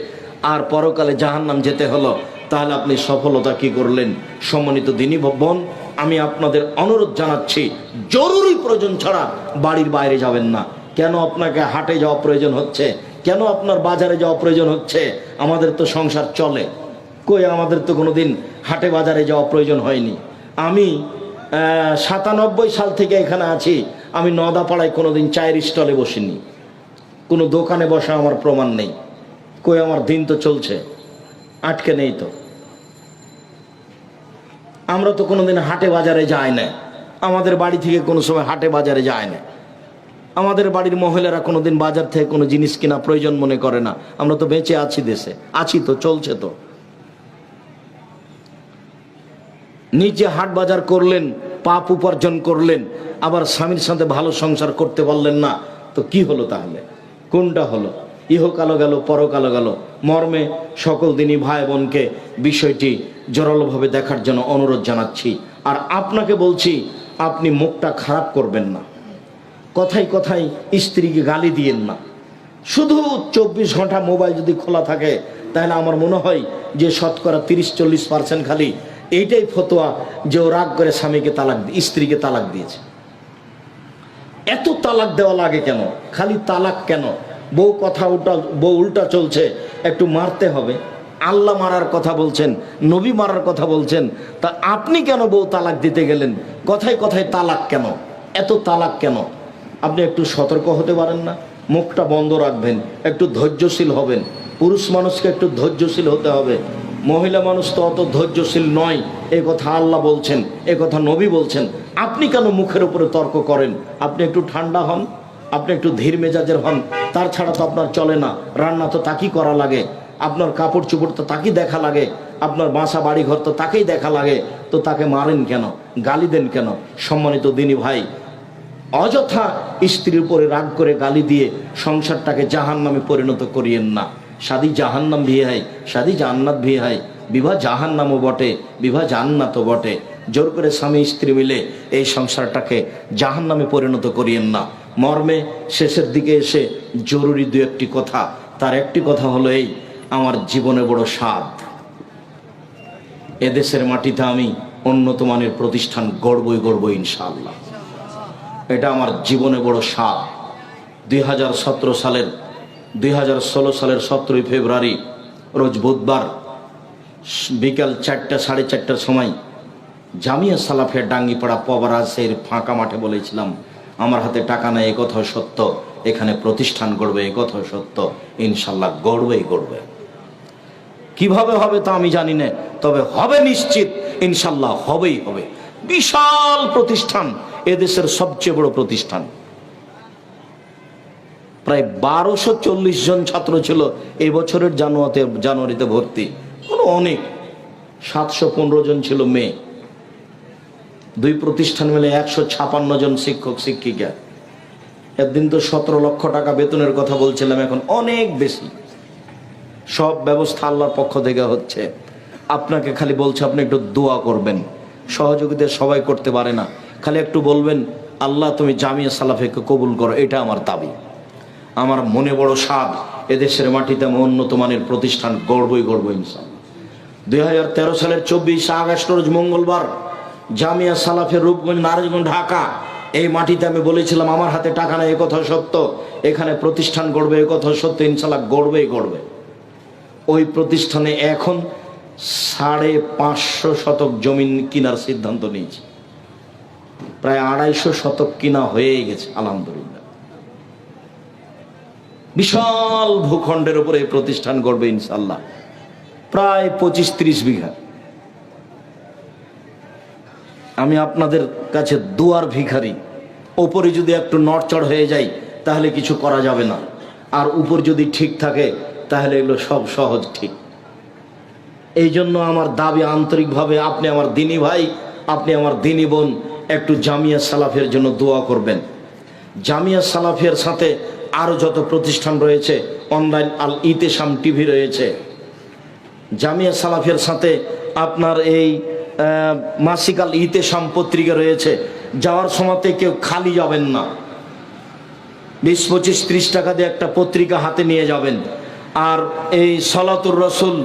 আর পরকালে জাহান্নাম যেতে হলো। তাহলে আপনি সফলতা কি করলেন? সম্মানিত দিনী বোন, আমি আপনাদের অনুরোধ জানাচ্ছি, জরুরি প্রয়োজন ছাড়া বাড়ির বাইরে যাবেন না। কেন আপনাকে হাটে যাওয়া প্রয়োজন হচ্ছে? কেন আপনার বাজারে যাওয়া প্রয়োজন হচ্ছে? আমাদের তো সংসার চলে, কই আমাদের তো কোনোদিন হাটে বাজারে যাওয়া প্রয়োজন হয়নি। আমি 97 সাল থেকে এখানে আছি, আমি নদাপাড়ায় কোনোদিন চায়ের স্টলে বসিনি, কোনো দোকানে বসা আমার প্রমাণ নেই। কই আমার দিন তো চলছে, আটকে নেই তো। আমরা তো কোনোদিন হাটে বাজারে যাই না, আমাদের বাড়ি থেকে কোনো সময় হাটে বাজারে যায় না। আমাদের বাড়ির মহিলারা কোনোদিন বাজার থেকে কোনো জিনিস কিনা প্রয়োজন মনে করে না। আমরা তো বেঁচে আছি, দেশে আছি তো, চলছে তো। নিজে হাট বাজার করলেন, পাপ উপার্জন করলেন, আবার স্বামীর সাথে ভালো সংসার করতে পারলেন না, তো কি হলো তাহলে? কোনটা হলো? ইহকালো গেল, পরকালো গেল। মর্মে সকল দিনই ভাই বোনকে বিষয়টি জোরালোভাবে দেখার জন্য অনুরোধ জানাচ্ছি। আর আপনাকে বলছি, আপনি মুখটা খারাপ করবেন না, কথায় কথায় স্ত্রীকে গালি দিয়েন না। শুধু 24 ঘন্টা মোবাইল যদি খোলা থাকে তাহলে আমার মনে হয় যে শতকরা 30-40% খালি এইটাই ফতোয়া যে ও রাগ করে স্বামীকে তালাক, স্ত্রীকে তালাক দিয়েছে। এত তালাক দেওয়া লাগে কেন? খালি তালাক কেন? বউ উল্টা চলছে, একটু মারতে হবে। আল্লাহ মারার কথা বলছেন, নবী মারার কথা বলছেন, তা আপনি কেন বউ তালাক দিতে গেলেন? কথায় কথায় তালাক কেন? এত তালাক কেন? আপনি একটু সতর্ক হতে পারেন না? মুখটা বন্ধ রাখবেন, একটু ধৈর্যশীল হবেন। পুরুষ মানুষকে একটু ধৈর্যশীল হতে হবে, মহিলা মানুষ তো অত ধৈর্যশীল নয়। এ কথা আল্লাহ বলছেন, এ কথা নবী বলছেন। আপনি কেন মুখের উপরে তর্ক করেন? আপনি একটু ঠান্ডা হন, আপনি একটু ধীর মেজাজের হন। তার ছাড়া তো আপনার চলে না। রান্না তো তাকেই করা লাগে, আপনার কাপড় চোপড় তো তাকেই দেখা লাগে, আপনার বাসা বাড়ি ঘর তো তাকেই দেখা লাগে। তো তাকে মারেন কেন, গালি দেন কেন? সম্মানিত দিনী ভাই, অযথা স্ত্রীর উপরে রাগ করে গালি দিয়ে সংসারটাকে জাহান্নামে পরিণত করিয়েন না। শাদি জাহান্নাম বিয়ে হয়, শাদি জান্নাত বিয়ে হয়। বিবাহ জাহান্নামও বটে, বিবাহ জান্নাতও বটে। জোর করে স্বামী স্ত্রী মিলে এই সংসারটাকে জাহান্নামে পরিণত করিয়েন না। মর্মে শেষের দিকে এসে জরুরি দু একটি কথা। তার একটি কথা হলো এই, আমার জীবনে বড় স্বাদ, এদেশের মাটিতে আমি উন্নত মানের প্রতিষ্ঠান গড়বই গড়বই ইনশাআল্লাহ। এটা আমার জীবনে বড় স্বাদ। 2016 সালের 17 ফেব্রুয়ারি রোজ বুধবার বিকাল 4টা সাড়ে 4টার সময় জামিয়া সালাফিয়া ডাঙ্গিপাড়া পবারাজের ফাঁকা মাঠে বলেছিলাম, আমার হাতে টাকা নেই, একথাও সত্য, এখানে প্রতিষ্ঠান গড়বে, একথাও সত্য, ইনশাল্লাহ গড়বেই গড়বে। কিভাবে হবে তা আমি জানি না, তবে হবে নিশ্চিত, ইনশাল্লাহ হবেই হবে। বিশাল প্রতিষ্ঠান, এদেশের সবচেয়ে বড় প্রতিষ্ঠান। প্রায় 1240 জন ছাত্র ছিল এই বছরের জানুয়ারিতে ভর্তি। কোনো অনেক 715 জন ছিল মেয়ে। দুই প্রতিষ্ঠান মিলে 156 জন শিক্ষক শিক্ষিকা। একদিন তো 17 লক্ষ টাকা বেতনের কথা বলছিলাম, এখন অনেক বেশি। সব ব্যবস্থা আল্লাহর পক্ষ থেকে হচ্ছে। আপনাকে খালি বলছে আপনি একটু দোয়া করবেন। সহযোগিতা সবাই করতে পারে না, খালি একটু বলবেন আল্লাহ তুমি জামিয়া সালাফিয়াকে কবুল করো, এটা আমার দাবি। আমার মনে বড় স্বাদ, এদেশের মাটিতে আমি উন্নত মানের প্রতিষ্ঠান গড়বই গড়বই ইনশাআল্লাহ। 2013 সালের 24 আগস্ট রোজ মঙ্গলবার জামিয়া সালাফিয়া রূপগঞ্জ নারায়ণগঞ্জ ঢাকা, এই মাটিতে আমি বলেছিলাম আমার হাতে টাকা নেই, একথা সত্য, এখানে প্রতিষ্ঠান গড়বে, একথা সত্য, ইনশাআল্লাহ গড়বেই গড়বে। ওই প্রতিষ্ঠানে এখন 550 শতক জমিন কেনার সিদ্ধান্ত নিয়েছি। প্রায় 250 শতক কিনা হয়েই গেছে আলহামদুলিল্লাহ। বিশাল ভূখণ্ডের উপরে এই প্রতিষ্ঠান গড়বে ইনশাআল্লাহ। প্রায় 25-30 বিঘা। আমি আপনাদের কাছে দুয়ার ভিখারি। ওপরে যদি একটু নড়চড় হয়ে যায় তাহলে কিছু করা যাবে না, আর উপর যদি ঠিক থাকে তাহলে এগুলো সব সহজ ঠিক। এই জন্য আমার দাবি আন্তরিকভাবে, আপনি আমার দিনী ভাই, আপনি আমার দিনী বোন, একটু জামিয়া সালাফিয়ার জন্য দোয়া করবেন। জামিয়া সালাফিয়ার সাথে আরও যত প্রতিষ্ঠান রয়েছে, অনলাইন আল ইতেশাম টিভি রয়েছে, জামিয়া সালাফিয়ার সাথে আপনার এই মাসিক আল ইতেশাম পত্রিকা রয়েছে। যাওয়ার সময়তে কেউ খালি যাবেন না, 20-25-30 টাকা দিয়ে একটা পত্রিকা হাতে নিয়ে যাবেন। আর এই সলাতুর রসুল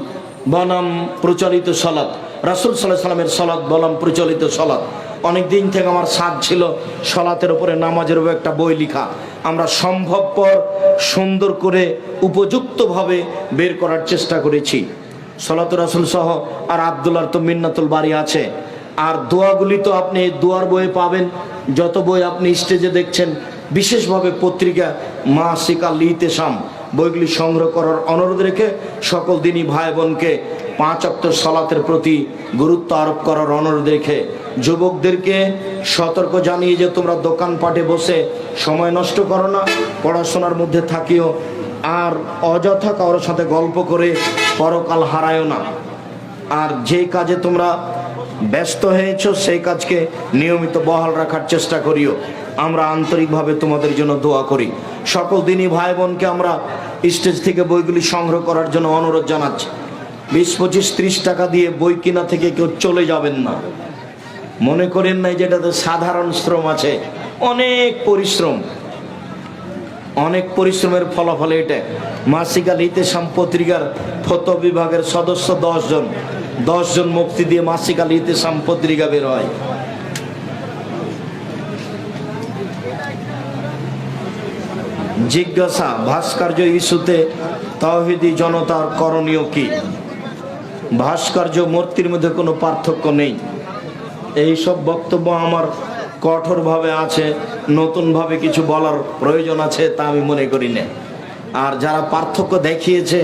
বনাম প্রচলিত সলাত, রাসূল সাল্লাল্লাহু আলাইহি সাল্লামের সলাত বনাম প্রচলিত সলাত, অনেক দিন থেকে আমার সাধ ছিল সলাতের উপরে, নামাজের উপরে একটা বই লেখা। আমরা সম্ভবপর সুন্দর করে উপযুক্তভাবে বের করার চেষ্টা করেছি। সলাতুর রাসূল সহ আর আব্দুল্লাহর তো মিন্নাতুল বাড়ি আছে। আর দোয়াগুলি তো আপনি দোয়ার বইয়ে পাবেন। যত বই আপনি স্টেজে দেখছেন, বিশেষভাবে পত্রিকা মাসিক আল ইতেশাম, বইগুলি সংগ্রহ করার অনুরোধ রেখে সকল দিনী ভাই বোনকে 5 ওয়াক্ত সালাতের প্রতি গুরুত্ব আরোপ করার অনুরোধ রেখে যুবকদেরকে সতর্ক জানিয়ে যে তোমরা দোকানপাটে বসে সময় নষ্ট করো না, পড়াশোনার মধ্যে থাকিও, আর অযথা কারোর সাথে গল্প করে পরকাল হারায়ও না। আর যে কাজে তোমরা ব্যস্ত হয়েছ সেই কাজকে নিয়মিত বহাল রাখার চেষ্টা করিও। আমরা আন্তরিকভাবে তোমাদের জন্য দোয়া করি। সকল দিনী ভাই বোনকে আমরা স্টেজ থেকে বইগুলি সংগ্রহ করার জন্য অনুরোধ জানাচ্ছি। 20-25-30 টাকা দিয়ে বই কিনা থেকে কেউ চলে যাবেন না। মনে করেন নাই যেটাতে সাধারণ শ্রম আছে, অনেক পরিশ্রম, অনেক পরিশ্রমের ফলাফল এটা। মাসিক আল ইতেশাম পত্রিকার ফতোয়া বিভাগের সদস্য 10 জন মুক্তি দিয়ে মাসিক আল ইতেশাম পত্রিকা বের হয়। জিজ্ঞাসা, ভাস্কর্য ইস্যুতে তাওহীদি জনতার করণীয় কি? ভাস্কর্য মূর্তির মধ্যে কোনো পার্থক্য নেই। এই সব বক্তব্য আমার কঠোরভাবে আছে, নতুনভাবে কিছু বলার প্রয়োজন আছে তা আমি মনে করি না। আর যারা পার্থক্য দেখিয়েছে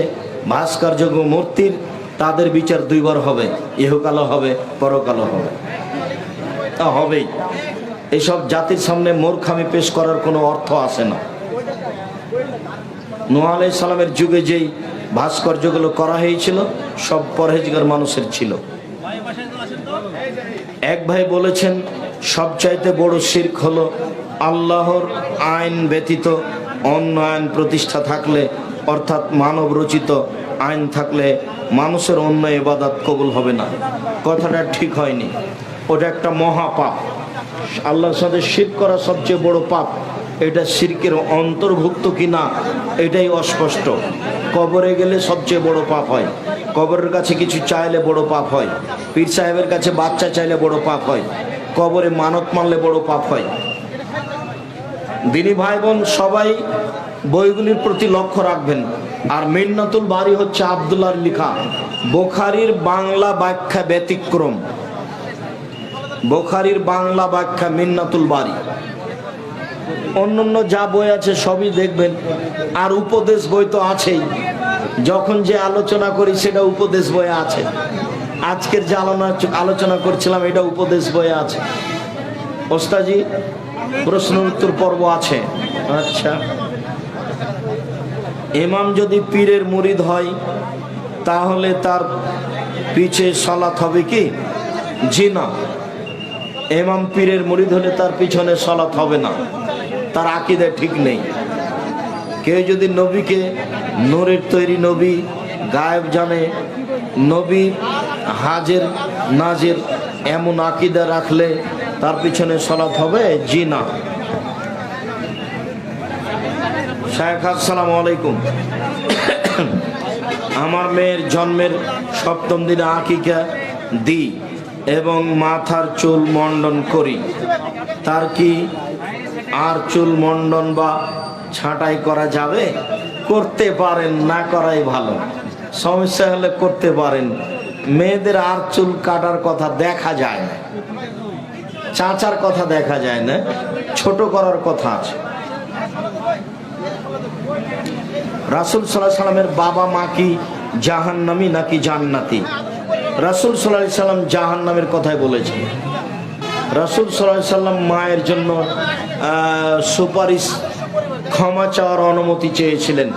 ভাস্কর্য মূর্তির, তাদের বিচার দুইবার হবে, ইহকালও হবে, পরকালও হবে। তা হবেই। এইসব জাতির সামনে মূর্খামি পেশ করার কোনো অর্থ আসে না। নূহ আলাইহিস সালামের যুগে যেই ভাস্কর্যগুলো করা হয়েছিল সব পরহেজগার মানুষের ছিল। এক ভাই বলেছেন সবচাইতে বড় শিরক হলো আল্লাহর আইন ব্যতীত অন্য আইন প্রতিষ্ঠা থাকলে, অর্থাৎ মানব রচিত আইন থাকলে মানুষের অন্য ইবাদত কবুল হবে না। কথাটা ঠিক হয়নি, ওটা একটা মহাপাপ। আল্লাহর সাথে শিরক করা সবচেয়ে বড় পাপ। এটা শিরকের অন্তর্ভুক্ত কিনা এটাই অস্পষ্ট। কবরে গেলে সবচেয়ে বড় পাপ হয়। কবরের কাছে কিছু চাইলে বড় পাপ হয়, পীর সাহেবের কাছে বাচ্চা চাইলে বড় পাপ হয়, কবরে মানত মানলে বড় পাপ হয়। দিনী ভাই বোন সবাই বইগুলির প্রতি লক্ষ্য রাখবেন। আর মিন্নাতুল বারী হচ্ছে আব্দুল্লাহর লেখা, বুখারীর বাংলা ব্যাখ্যা ব্যতিক্রম। বুখারীর বাংলা ব্যাখ্যা মিন্নাতুল বারী। অন্যান্য যা বই আছে সবই দেখবেন। আর উপদেশ বই তো আছেই, যখন যে আলোচনা করি সেটা উপদেশ বইয়ে আছে। আজকের যে আলোচনা করছিলাম এটা উপদেশ বইয়ে আছে। ওস্তাজি প্রশ্ন উত্তর পর্ব আছে। আচ্ছা, ইমাম যদি পীরের মুরিদ হয় তাহলে তার পিছে সালাত হবে কি? জি না, ইমাম পীরের মুরিদ হলে তার পিছনে সালাত হবে না, তার আকীদা ঠিক নেই। কেউ যদি নবীকে নূরের তৈরি নবী, গায়েব জানে, নবী হাজের নাজের এমন আকীদা রাখলে তার পিছনে সালাত হবে? জি না। শায়েখ আসসালামু আলাইকুম, আমার মেয়ের জন্মের 7ম দিনে আকিকা দিই এবং মাথার চুল মন্ডন করি, তার কি আর চুল মন্ডন বা ছাঁটাই করা যাবে? করতে পারেন, না করাই ভালো। সমস্যা হলে করতে পারেন। মেয়েদের আর চুল কাটার কথা দেখা যায় না, চাচার কথা দেখা যায় না, ছোট করার কথা আছে। রাসূল সাল্লাল্লাহু আলাইহি সাল্লামের বাবা মা কি জাহান্নামী নাকি জান্নাতি? রাসূল সাল্লাল্লাহু আলাইহি সাল্লাম জাহান্নামের কথাই বলেছেন। রাসূল সাল্লাল্লাহু আলাইহি সাল্লাম মায়ের জন্য সুপারিশ, ক্ষমা চাওয়ার অনুমতি চেয়েছিলেন,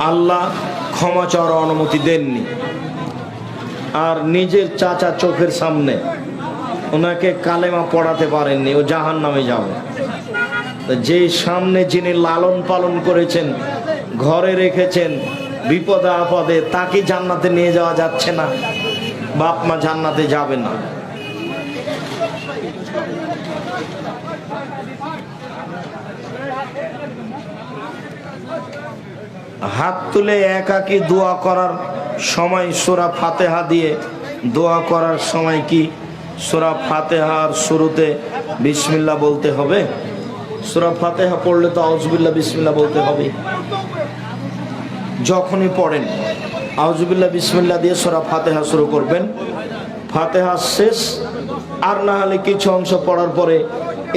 আল্লাহ ক্ষমা চাওয়ার অনুমতি দেননি। আর নিজের চাচা চোখের সামনে ওনাকে কালেমা পড়াতে পারেননি, ও জাহান্নামে যাবে। যে সামনে যিনি লালন পালন করেছেন, ঘরে রেখেছেন, বিপদে আপদে, তাকে জান্নাতে নিয়ে যাওয়া যাচ্ছে না? বাপ মা জান্নাতে যাবে না। হাত তুলে একাকী দোয়া করার সময় সূরা ফাতিহা দিয়ে দোয়া করার সময় কি সূরা ফাতিহার শুরুতে বিসমিল্লাহ বলতে হবে? সূরা ফাতিহা পড়লে তো আউযুবিল্লাহ বিসমিল্লাহ বলতে হবে। যখনই পড়েন আউযুবিল্লাহ বিসমিল্লাহ দিয়ে সূরা ফাতিহা শুরু করবেন। ফাতিহা শেষ, আর না হলে কিছু অংশ পড়ার পরে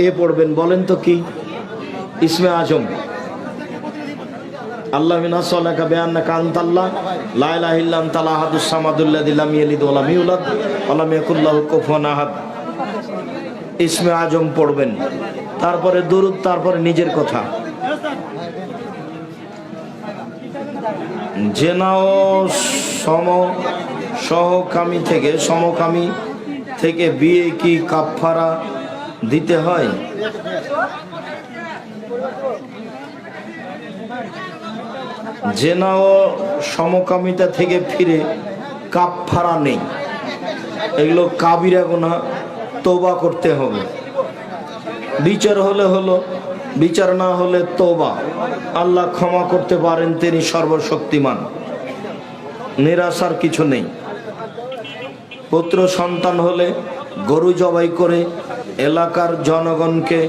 এ পড়বেন, বলেন তো কি? ইসমে আজম, আল্লাহ নাসআলুকা বিআন্নাকা আনতাল্লাহ লা ইলাহা ইল্লা আনতাল আহাদুস সামাদুল্লাযী লাম ইয়ালিদ ওয়া লাম ইউলাদ ওয়া লাম ইয়াকুল লাহু কুফুয়ান আহাদ। ইসমে আজম পড়বেন, তারপরে দুরূদ, তারপরে নিজের কথা। জেনা ও সমকামী থেকে বিয়ে কি কাফারা দিতে হয়? জেনা ও সমকামিতা থেকে ফিরে কাফারা নেই, এগুলো কাবিরা গুনাহ, তওবা করতে হবে। বিচার হলে হলো, বিচার না হলে তওবা। আল্লাহ ক্ষমা করতে পারেন, তিনি সর্বশক্তিমান, নিরাশার কিছু নেই। পুত্র সন্তান হলে গরু জবাই করে এলাকার জনগণকে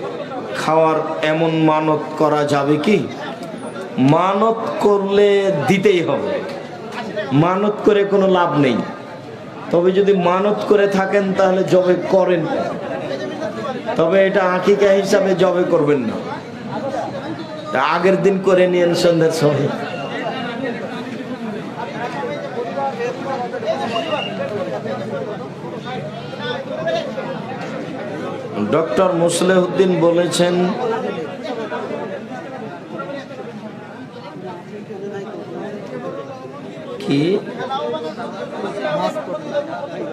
খাওয়ার এমন মানত করা যাবে কি? মানত করলে দিতেই হবে, মানত করে কোনো লাভ নেই। তবে যদি মানত করে থাকেন তাহলে জবে করেন, তবে এটা আকিকা হিসাবে জবে করবেন না, আগের দিন করে নিয়েন সন্ধ্যার সময়। ডক্টর মুসলেহুদ্দিন বলেছেন, কি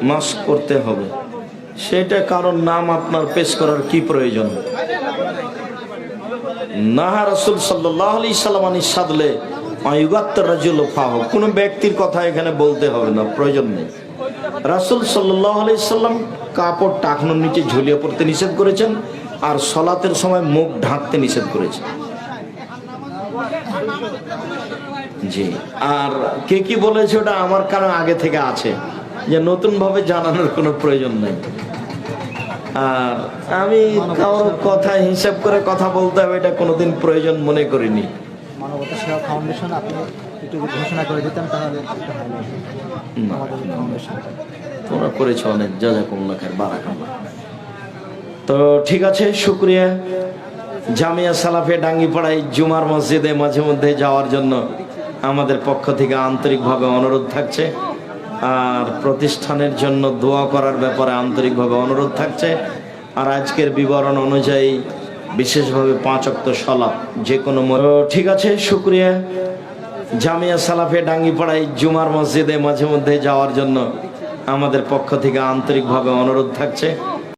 মাস্ক করতে হবে, সেটা কারণ নাম আপনার পেশ করার কি প্রয়োজন? নাহা রাসূল সাল্লাল্লাহু আলাইহি সাল্লাম ইরশাদলে আয়ুগাত্তার রাজুল ফাহ, কোন ব্যক্তির কথা এখানে বলতে হবে না, প্রয়োজন নেই। রাসূল সাল্লাল্লাহু আলাইহি সাল্লাম কাপড় টাকনোর নিচে ঝুলিয়ে পড়তে নিষেধ করেছেন, আর সালাতের সময় মুখ ঢাকতে নিষেধ করেছেন। জি, আর কে কি বলেছে ওটা আমার কারো আগে থেকে আছে, যে নতুন ভাবে জানানোর কোনো প্রয়োজন নেই। আর আমি কারোর কথা হিসাব করে কথা বলতে হবে এটা কোনোদিন প্রয়োজন মনে করিনি। মানবতা সেবা ফাউন্ডেশন আপনি একটু ঘোষণা করে দিতেন তাহলে একটু ভালো হতো। আমাদের ফাউন্ডেশন তোমরা করেছো অনেক, জাযাকুমুল্লাহ খাইর, বারাকাল্লাহ। তো ঠিক আছে, শুকরিয়া। জামিয়া সালাফিয়া ডাঙ্গিপাড়ায় জুমার মসজিদে মাঝে মধ্যে যাওয়ার জন্য আমাদের পক্ষ থেকে আন্তরিকভাবে অনুরোধ থাকছে, আর প্রতিষ্ঠানের জন্য দোয়া করার ব্যাপারে আন্তরিকভাবে অনুরোধ থাকছে। আর আজকের বিবরণ অনুযায়ী বিশেষভাবে 5 ওয়াক্ত সালাত যে কোনো ঠিক আছে, শুকরিয়া। জামিয়া সালাফিয়া ডাঙ্গিপাড়ায় জুমার মসজিদে মাঝে মধ্যে যাওয়ার জন্য আমাদের পক্ষ থেকে আন্তরিকভাবে অনুরোধ থাকছে।